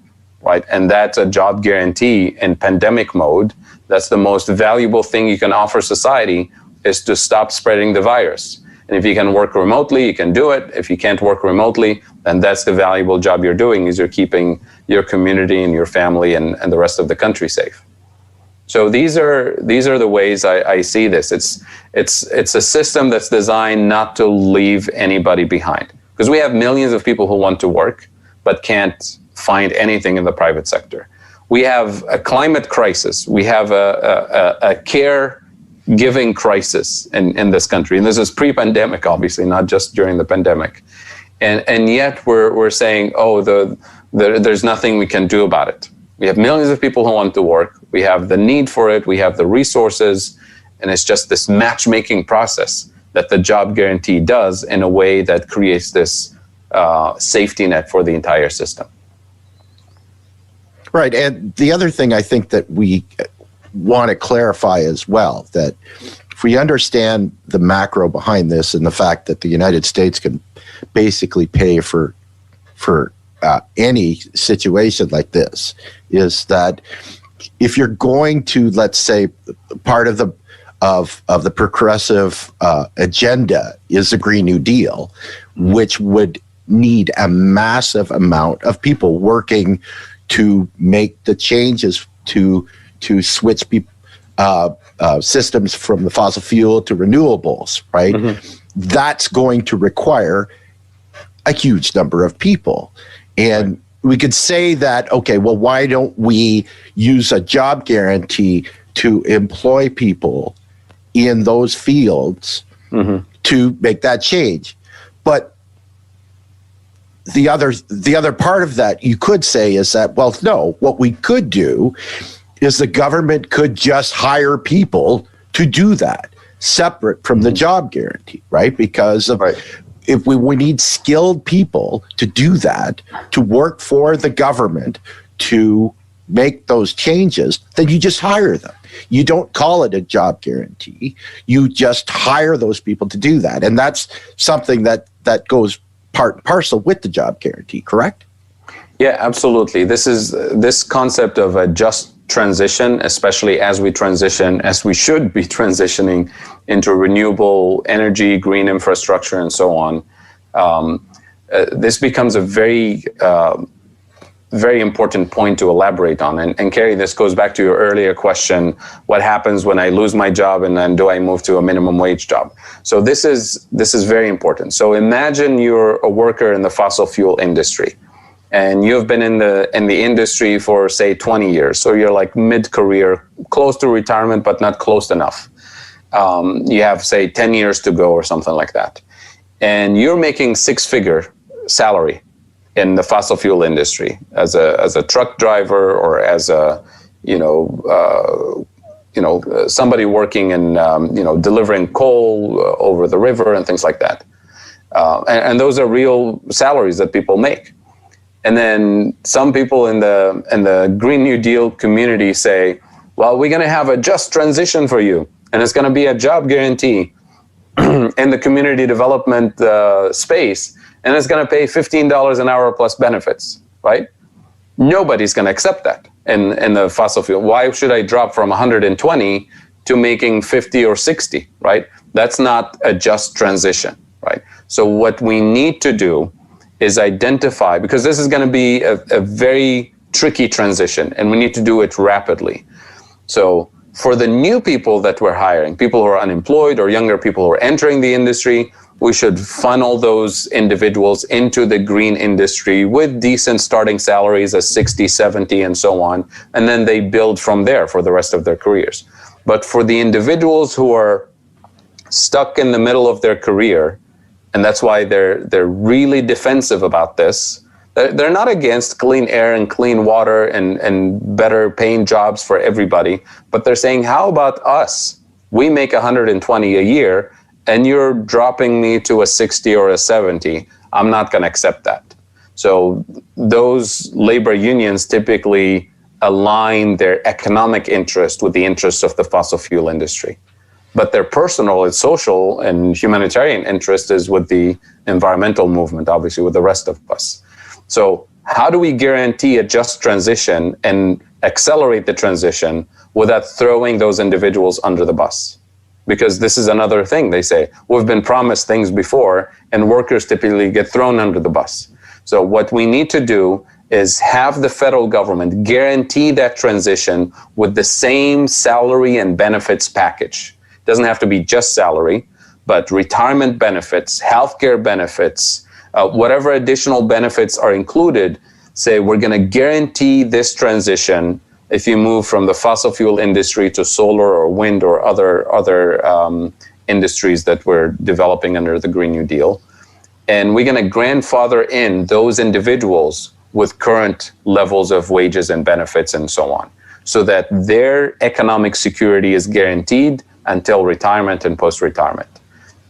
right? And that's a job guarantee in pandemic mode. That's the most valuable thing you can offer society, is to stop spreading the virus. And if you can work remotely, you can do it. If you can't work remotely, then that's the valuable job you're doing, is you're keeping your community and your family and the rest of the country safe. So these are the ways I see this. It's a system that's designed not to leave anybody behind, because we have millions of people who want to work but can't find anything in the private sector. We have a climate crisis. We have a caregiving crisis in this country, and this is pre-pandemic, obviously, not just during the pandemic. And yet we're saying, there's nothing we can do about it. We have millions of people who want to work. We have the need for it. We have the resources. And it's just this matchmaking process that the job guarantee does in a way that creates this safety net for the entire system. Right. And the other thing I think that we want to clarify as well, that if we understand the macro behind this and the fact that the United States can basically pay for any situation like this, is that if you're going to, let's say, part of the progressive agenda is the Green New Deal, which would need a massive amount of people working to make the changes to switch systems from the fossil fuel to renewables, right? Mm-hmm. That's going to require a huge number of people. And we could say that, okay, well, why don't we use a job guarantee to employ people in those fields to make that change? But the other part of that you could say is that, well, no, what we could do is the government could just hire people to do that, separate from the job guarantee, right? Because of, if we need skilled people to do that, to work for the government to make those changes, then you just hire them. You don't call it a job guarantee. You just hire those people to do that. And that's something that goes part and parcel with the job guarantee, correct? Yeah, absolutely. This concept of a just transition, especially as we should be transitioning into renewable energy, green infrastructure, and so on. This becomes a very, very important point to elaborate on. And Carrie, this goes back to your earlier question: what happens when I lose my job, and then do I move to a minimum wage job? So this is very important. So imagine you're a worker in the fossil fuel industry, and you've been in the industry for, say, 20 years. So you're like mid-career, close to retirement, but not close enough. You have, say, 10 years to go or something like that. And you're making six-figure salary in the fossil fuel industry as a truck driver, or as a, somebody working in, delivering coal over the river and things like that. And those are real salaries that people make. And then some people in the Green New Deal community say, well, we're going to have a just transition for you, and it's going to be a job guarantee in the community development space, and it's going to pay $15 an hour plus benefits, right? Nobody's going to accept that in the fossil fuel. Why should I drop from 120 to making 50 or 60, right? That's not a just transition, right? So what we need to do is identify, because this is going to be a very tricky transition, and we need to do it rapidly. So for the new people that we're hiring, people who are unemployed or younger people who are entering the industry, we should funnel those individuals into the green industry with decent starting salaries as 60, 70, and so on. And then they build from there for the rest of their careers. But for the individuals who are stuck in the middle of their career, and that's why they're really defensive about this. They're not against clean air and clean water and better paying jobs for everybody, but they're saying, how about us? We make 120 a year, and you're dropping me to a 60 or a 70. I'm not going to accept that. So those labor unions typically align their economic interest with the interests of the fossil fuel industry. But their personal and social and humanitarian interest is with the environmental movement, obviously, with the rest of us. So how do we guarantee a just transition and accelerate the transition without throwing those individuals under the bus? Because this is another thing they say. We've been promised things before, and workers typically get thrown under the bus. So what we need to do is have the federal government guarantee that transition with the same salary and benefits package. Doesn't have to be just salary, but retirement benefits, healthcare benefits, whatever additional benefits are included. Say we're going to guarantee this transition if you move from the fossil fuel industry to solar or wind or other industries that we're developing under the Green New Deal. And we're going to grandfather in those individuals with current levels of wages and benefits and so on, so that their economic security is guaranteed until retirement and post-retirement.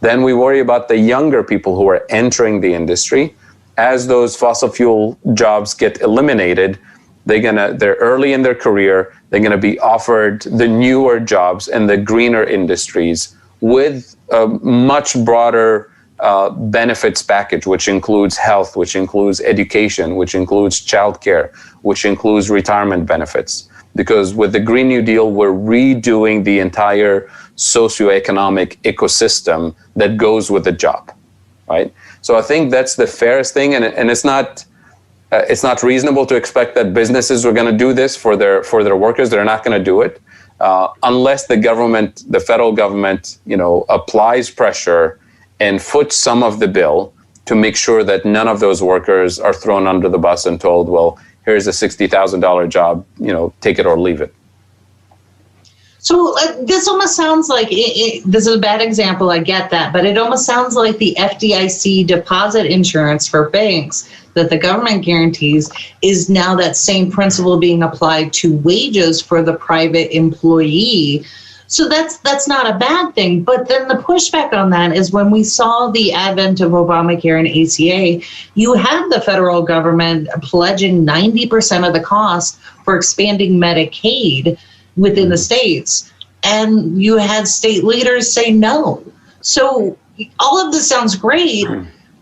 Then we worry about the younger people who are entering the industry. As those fossil fuel jobs get eliminated, they're early in their career, they're gonna be offered the newer jobs in the greener industries with a much broader benefits package, which includes health, which includes education, which includes childcare, which includes retirement benefits. Because with the Green New Deal, we're redoing the entire socioeconomic ecosystem that goes with the job, right? So I think that's the fairest thing, and it's not reasonable to expect that businesses are going to do this for their workers. They're not going to do it unless the federal government, applies pressure and foots some of the bill to make sure that none of those workers are thrown under the bus and told, well, here's a $60,000 job, take it or leave it. So this almost sounds like, this is a bad example, I get that, but it almost sounds like the FDIC deposit insurance for banks that the government guarantees is now that same principle being applied to wages for the private employee. So that's not a bad thing. But then the pushback on that is when we saw the advent of Obamacare and ACA, you had the federal government pledging 90% of the cost for expanding Medicaid within the states. And you had state leaders say no. So all of this sounds great.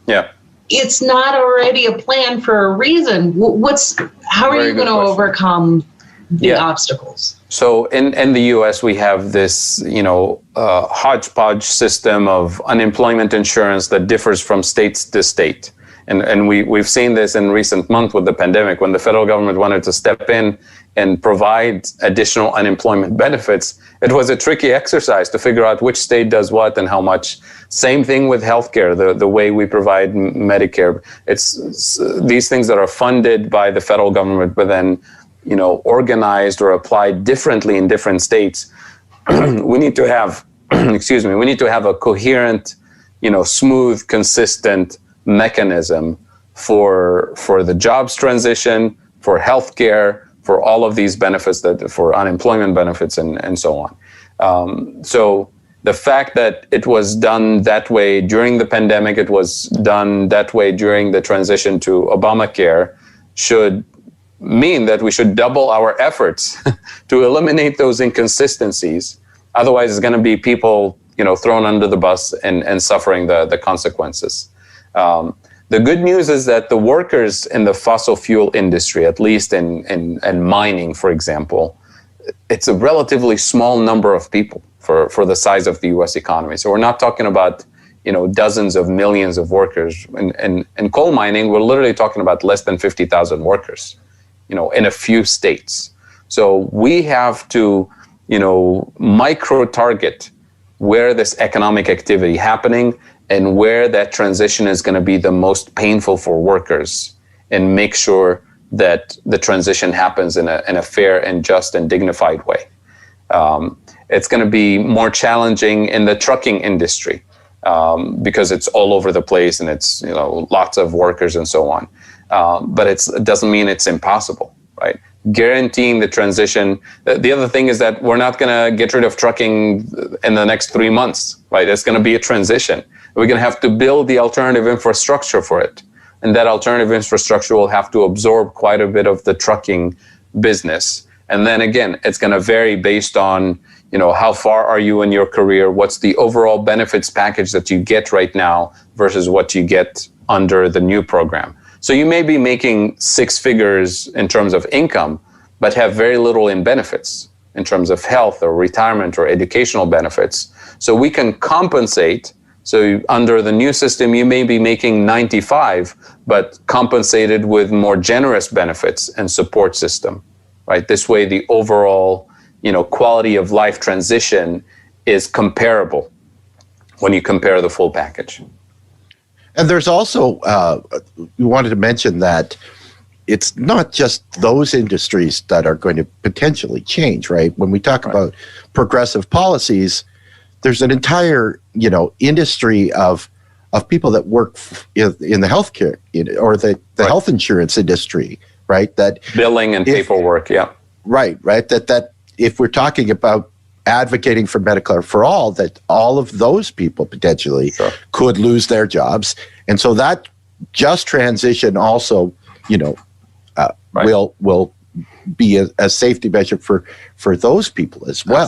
Yeah. It's not already a plan for a reason. How are you going to overcome the obstacles? So in the U.S., we have this, hodgepodge system of unemployment insurance that differs from state to state. And we've seen this in recent months with the pandemic, when the federal government wanted to step in and provide additional unemployment benefits. It was a tricky exercise to figure out which state does what and how much. Same thing with healthcare, the way we provide Medicare. It's these things that are funded by the federal government, but then organized or applied differently in different states. We need to have, we need to have a coherent, smooth, consistent mechanism for the jobs transition, for healthcare, for all of these benefits, for unemployment benefits and so on. So the fact that it was done that way during the pandemic, it was done that way during the transition to Obamacare, should mean that we should double our efforts to eliminate those inconsistencies. Otherwise, it's going to be people, thrown under the bus and suffering the consequences. The good news is that the workers in the fossil fuel industry, at least in mining, for example, it's a relatively small number of people for the size of the U.S. economy. So we're not talking about dozens of millions of workers. In coal mining, we're literally talking about less than 50,000 workers, in a few states. So we have to, micro-target where this economic activity happening and where that transition is going to be the most painful for workers, and make sure that the transition happens in a fair and just and dignified way. It's going to be more challenging in the trucking industry because it's all over the place and it's lots of workers and so on. But it doesn't mean it's impossible, right? Guaranteeing the transition. The other thing is that we're not going to get rid of trucking in the next 3 months, right? It's going to be a transition. We're going to have to build the alternative infrastructure for it. And that alternative infrastructure will have to absorb quite a bit of the trucking business. And then again, it's going to vary based on, how far are you in your career? What's the overall benefits package that you get right now versus what you get under the new program? So you may be making 6 figures in terms of income, but have very little in benefits in terms of health or retirement or educational benefits. So we can compensate. So under the new system, you may be making 95, but compensated with more generous benefits and support system, right? This way, the overall, quality of life transition is comparable when you compare the full package. And there's also, we wanted to mention that it's not just those industries that are going to potentially change, right? When we talk about progressive policies, there's an entire, industry of people that work in the healthcare or the health insurance industry, right? That billing and paperwork, right. That if we're talking about advocating for Medicare for all, that all of those people potentially could lose their jobs, and so that just transition also, will be a safety measure for those people as well.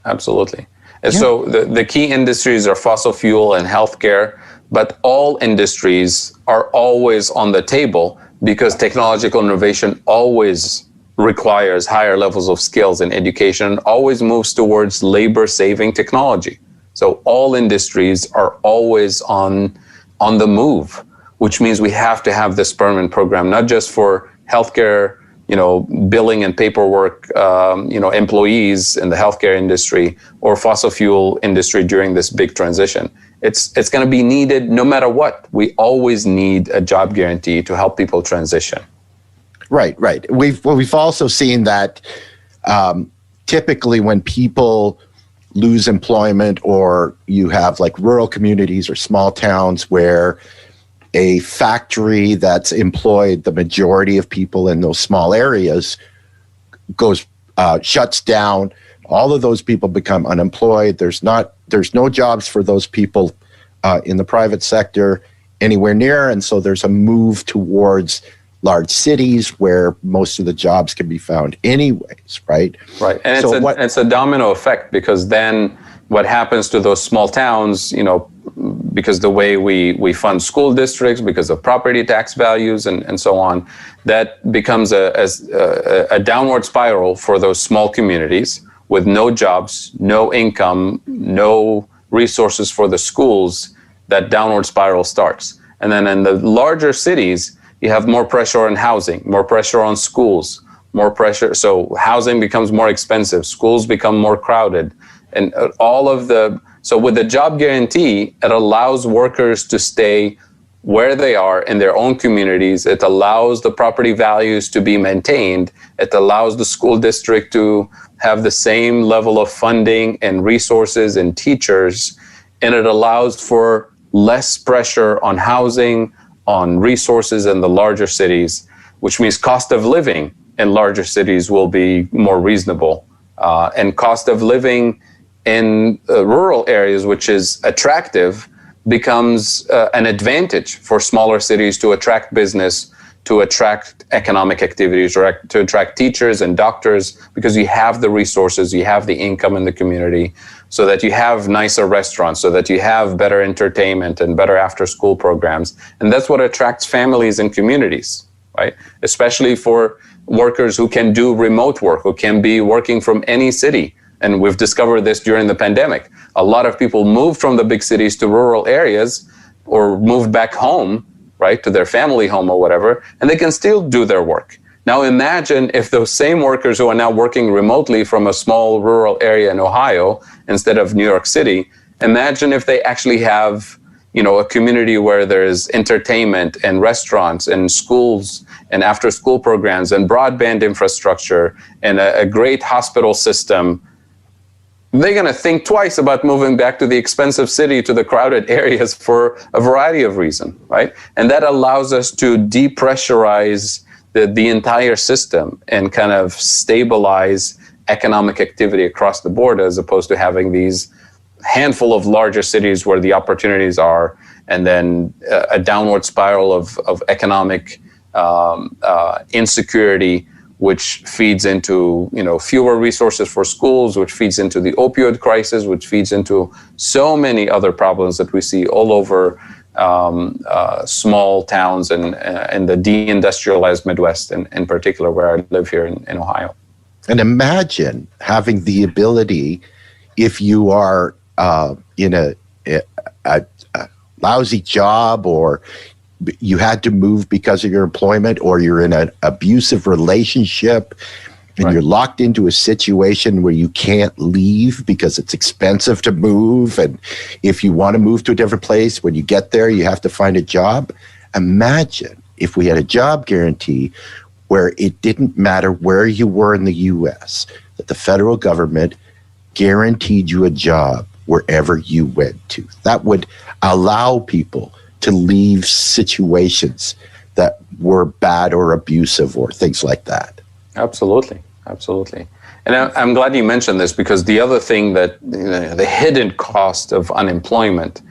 Absolutely. And so the key industries are fossil fuel and healthcare, but all industries are always on the table because technological innovation always requires higher levels of skills and education, always moves towards labor-saving technology. So all industries are always on the move, which means we have to have this permanent program, not just for healthcare, billing and paperwork, employees in the healthcare industry or fossil fuel industry during this big transition. It's going to be needed no matter what. We always need a job guarantee to help people transition. Right. We've also seen that typically when people lose employment, or you have like rural communities or small towns where a factory that's employed the majority of people in those small areas shuts down, all of those people become unemployed. There's no jobs for those people in the private sector anywhere near, and so there's a move towards large cities where most of the jobs can be found anyways, right? Right, and so it's a domino effect, because then what happens to those small towns, because the way we fund school districts, because of property tax values and so on, that becomes a downward spiral for those small communities with no jobs, no income, no resources for the schools. That downward spiral starts. And then in the larger cities, you have more pressure on housing, more pressure on schools, more pressure. So housing becomes more expensive, schools become more crowded, and so with the job guarantee, it allows workers to stay where they are in their own communities. It allows the property values to be maintained. It allows the school district to have the same level of funding and resources and teachers, and it allows for less pressure on housing, on resources in the larger cities, which means cost of living in larger cities will be more reasonable. And cost of living in rural areas, which is attractive, becomes an advantage for smaller cities to attract business, to attract economic activities, or to attract teachers and doctors, because you have the resources, you have the income in the community, so that you have nicer restaurants, so that you have better entertainment and better after-school programs. And that's what attracts families and communities, right? Especially for workers who can do remote work, who can be working from any city. And we've discovered this during the pandemic. A lot of people moved from the big cities to rural areas, or moved back home, right, to their family home or whatever, and they can still do their work. Now imagine if those same workers who are now working remotely from a small rural area in Ohio instead of New York City, imagine if they actually have, a community where there's entertainment and restaurants and schools and after-school programs and broadband infrastructure and a great hospital system. They're going to think twice about moving back to the expensive city, to the crowded areas, for a variety of reasons, right? And that allows us to depressurize the entire system and kind of stabilize economic activity across the board, as opposed to having these handful of larger cities where the opportunities are, and then a downward spiral of economic insecurity, which feeds into fewer resources for schools, which feeds into the opioid crisis, which feeds into so many other problems that we see all over small towns and the deindustrialized Midwest, in particular, where I live here in Ohio. And imagine having the ability, if you are in a lousy job, or you had to move because of your employment, or you're in an abusive relationship and you're locked into a situation where you can't leave because it's expensive to move. And if you want to move to a different place, when you get there, you have to find a job. Imagine if we had a job guarantee where it didn't matter where you were in the U.S., that the federal government guaranteed you a job wherever you went to. That would allow people to leave situations that were bad or abusive or things like that. Absolutely. And I'm glad you mentioned this, because the other thing that the hidden cost of unemployment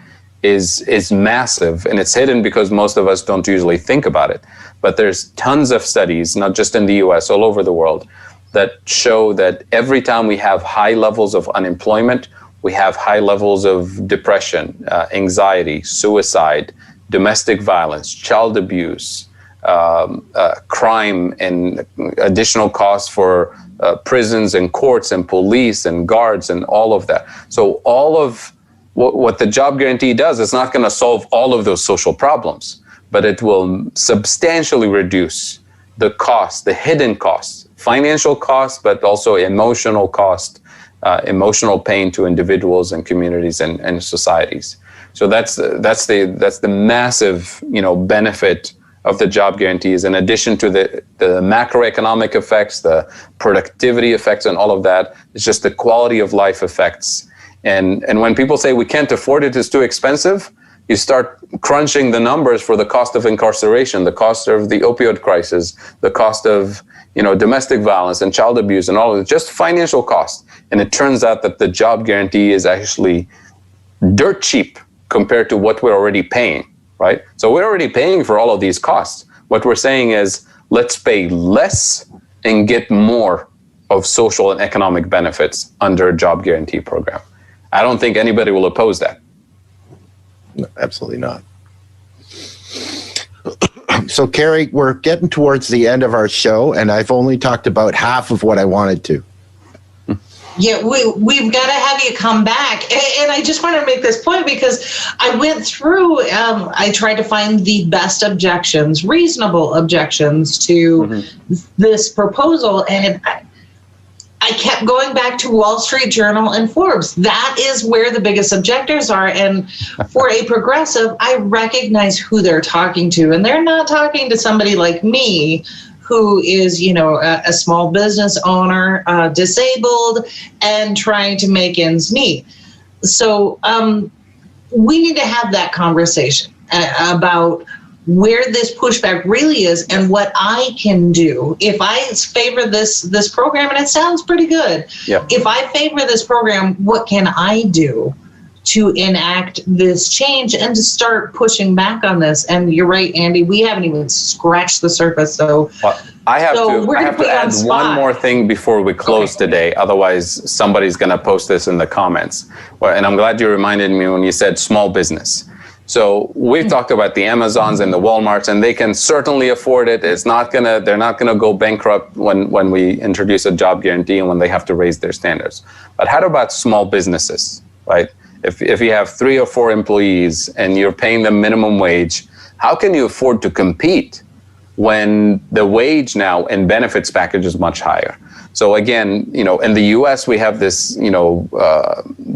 is massive, and it's hidden because most of us don't usually think about it. But there's tons of studies, not just in the US, all over the world, that show that every time we have high levels of unemployment, we have high levels of depression, anxiety, suicide, domestic violence, child abuse, crime, and additional costs for prisons and courts and police and guards and all of that. So all of what the job guarantee does is not going to solve all of those social problems, but it will substantially reduce the cost, the hidden costs, financial costs, but also emotional cost, emotional pain to individuals and communities and societies. So that's the massive, benefit of the job guarantees, in addition to the macroeconomic effects, the productivity effects, and all of that. It's just the quality of life effects. And when people say we can't afford it, it's too expensive, you start crunching the numbers for the cost of incarceration, the cost of the opioid crisis, the cost of domestic violence and child abuse and all of it, just financial cost. And it turns out that the job guarantee is actually dirt cheap compared to what we're already paying, right? So we're already paying for all of these costs. What we're saying is, let's pay less and get more of social and economic benefits under a job guarantee program. I don't think anybody will oppose that. No, absolutely not. So, Carrie, we're getting towards the end of our show, and I've only talked about half of what I wanted to. Yeah, we've got to have you come back. And I just want to make this point because I went through, I tried to find the best objections, reasonable objections to this proposal. And I kept going back to Wall Street Journal and Forbes. That is where the biggest objectors are. And for a progressive, I recognize who they're talking to. And they're not talking to somebody like me, who is, a small business owner, disabled, and trying to make ends meet. So we need to have that conversation about where this pushback really is and what I can do. If I favor this program, and it sounds pretty good, if I favor this program, what can I do to enact this change and to start pushing back on this? And you're right, Andy, we haven't even scratched the surface. So I have to add one more thing before we close today. Otherwise, somebody's going to post this in the comments. And I'm glad you reminded me when you said small business. So we've talked about the Amazons and the Walmarts, and they can certainly afford it. They're not gonna go bankrupt when we introduce a job guarantee and when they have to raise their standards. But how about small businesses, right? If you have 3 or 4 employees and you're paying them minimum wage, how can you afford to compete when the wage now and benefits package is much higher? So again, in the U.S. we have this,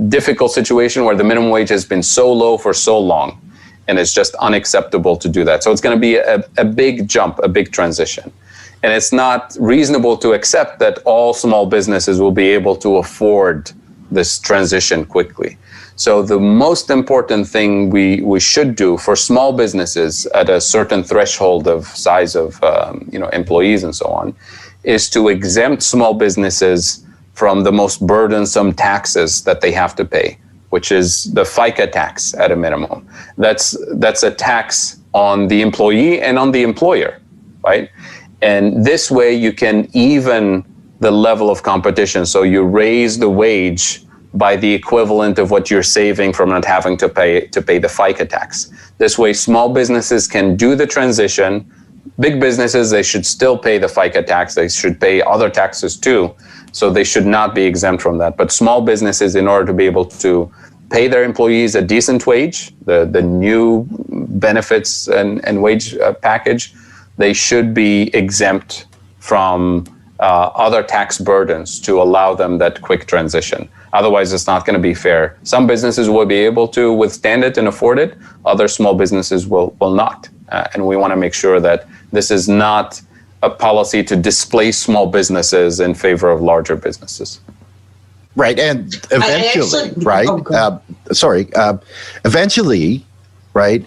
difficult situation where the minimum wage has been so low for so long, and it's just unacceptable to do that. So it's going to be a big jump, a big transition. And it's not reasonable to accept that all small businesses will be able to afford this transition quickly. So the most important thing we should do for small businesses at a certain threshold of size of employees and so on is to exempt small businesses from the most burdensome taxes that they have to pay, which is the FICA tax at a minimum. That's a tax on the employee and on the employer, right? And this way you can even the level of competition. So you raise the wage by the equivalent of what you're saving from not having to pay the FICA tax. This way small businesses can do the transition. Big businesses, they should still pay the FICA tax. They should pay other taxes too. So they should not be exempt from that. But small businesses, in order to be able to pay their employees a decent wage, the new benefits and wage package, they should be exempt from other tax burdens to allow them that quick transition. Otherwise, it's not going to be fair. Some businesses will be able to withstand it and afford it. Other small businesses will not. And we want to make sure that this is not a policy to displace small businesses in favor of larger businesses. Right. And eventually, eventually, right,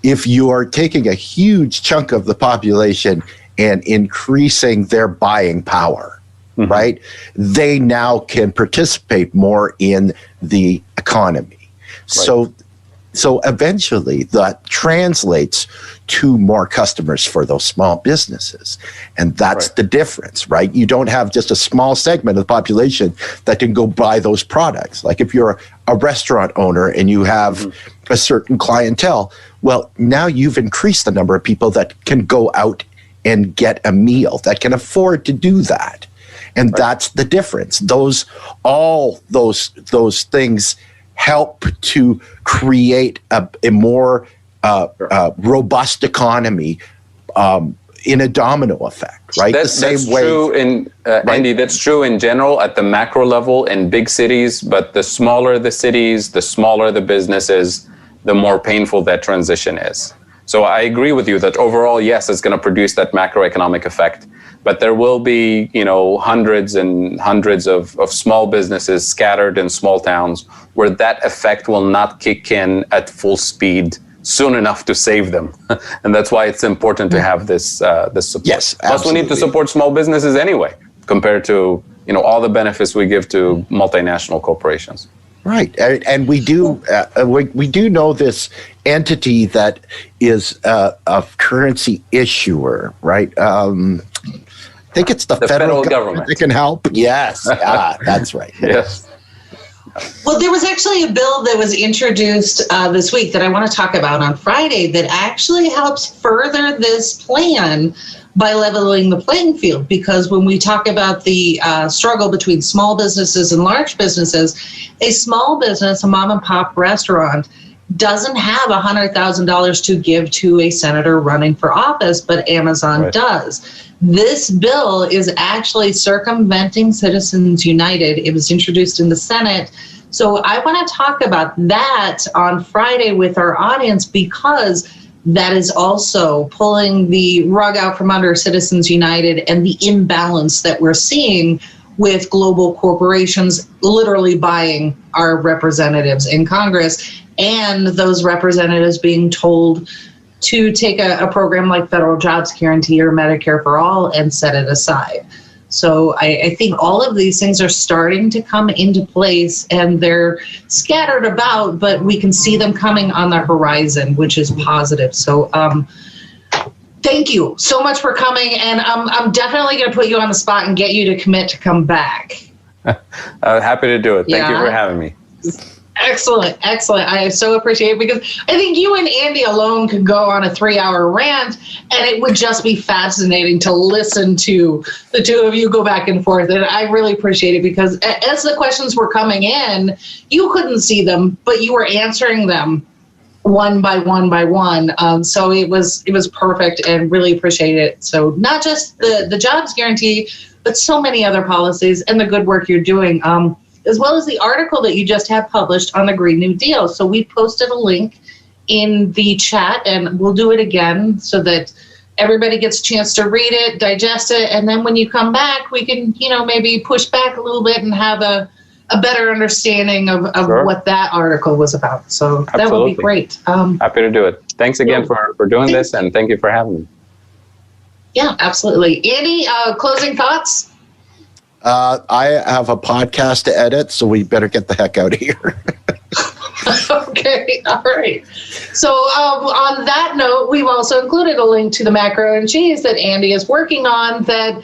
if you are taking a huge chunk of the population and increasing their buying power, right, they now can participate more in the economy. Right. So So eventually that translates to more customers for those small businesses. And that's the difference, right? You don't have just a small segment of the population that can go buy those products. Like if you're a restaurant owner and you have a certain clientele, well, now you've increased the number of people that can go out and get a meal, that can afford to do that. And that's the difference. All those things help to create a more robust economy in a domino effect, right? That's true in Andy. That's true in general at the macro level in big cities. But the smaller the cities, the smaller the businesses, the more painful that transition is. So I agree with you that overall, yes, it's going to produce that macroeconomic effect. But there will be, hundreds and hundreds of small businesses scattered in small towns where that effect will not kick in at full speed soon enough to save them. And that's why it's important to have this support. Yes, absolutely. Plus, we need to support small businesses anyway, compared to all the benefits we give to multinational corporations. Right, and we do know this entity that is a currency issuer, right? I think it's the federal government that can help. Yes, that's right. Yes. Well, there was actually a bill that was introduced this week that I want to talk about on Friday that actually helps further this plan by leveling the playing field. Because when we talk about the struggle between small businesses and large businesses, a small business, a mom and pop restaurant, doesn't have $100,000 to give to a senator running for office, but Amazon does. This bill is actually circumventing Citizens United. It was introduced in the Senate. So I want to talk about that on Friday with our audience, because that is also pulling the rug out from under Citizens United and the imbalance that we're seeing with global corporations literally buying our representatives in Congress, and those representatives being told to take a program like Federal Jobs Guarantee or Medicare for All and set it aside. So I think all of these things are starting to come into place, and they're scattered about, but we can see them coming on the horizon, which is positive. So thank you so much for coming, and I'm definitely going to put you on the spot and get you to commit to come back. Happy to do it. Thank you for having me. Excellent. I so appreciate it, because I think you and Andy alone could go on a 3-hour rant, and it would just be fascinating to listen to the two of you go back and forth. And I really appreciate it, because as the questions were coming in, you couldn't see them, but you were answering them one by one. So it was perfect, and really appreciate it. So not just the jobs guarantee, but so many other policies and the good work you're doing. As well as the article that you just had published on the Green New Deal. So we posted a link in the chat, and we'll do it again so that everybody gets a chance to read it, digest it, and then when you come back, we can, maybe push back a little bit and have a better understanding of what that article was about. So that would be great. Happy to do it. Thanks again for doing this, and thank you for having me. Yeah, absolutely. Andy, closing thoughts? I have a podcast to edit, so we better get the heck out of here. Okay, all right. So on that note, we've also included a link to the Macro and Cheese that Andy is working on that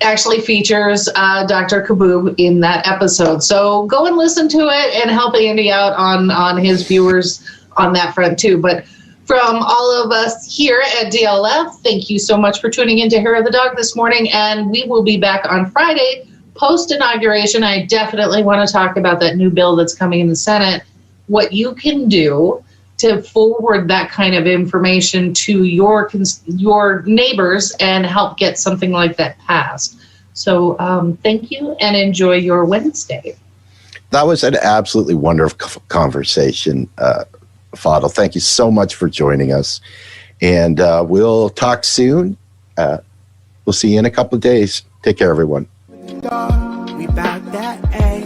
actually features Dr. Kaboub in that episode. So go and listen to it and help Andy out on his viewers on that front too. But from all of us here at DLF, thank you so much for tuning in to Hair of the Dog this morning, and we will be back on Friday post-inauguration. I definitely want to talk about that new bill that's coming in the Senate, what you can do to forward that kind of information to your neighbors and help get something like that passed. So thank you, and enjoy your Wednesday. That was an absolutely wonderful conversation, Fadil. Thank you so much for joining us, and we'll talk soon. We'll see you in a couple of days. Take care, everyone. We bout that, ayy.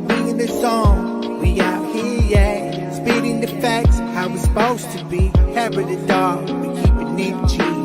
We in the zone, we out here, yeah. Speeding the facts, how it's supposed to be. Hair of the dog, we keep it neat, G.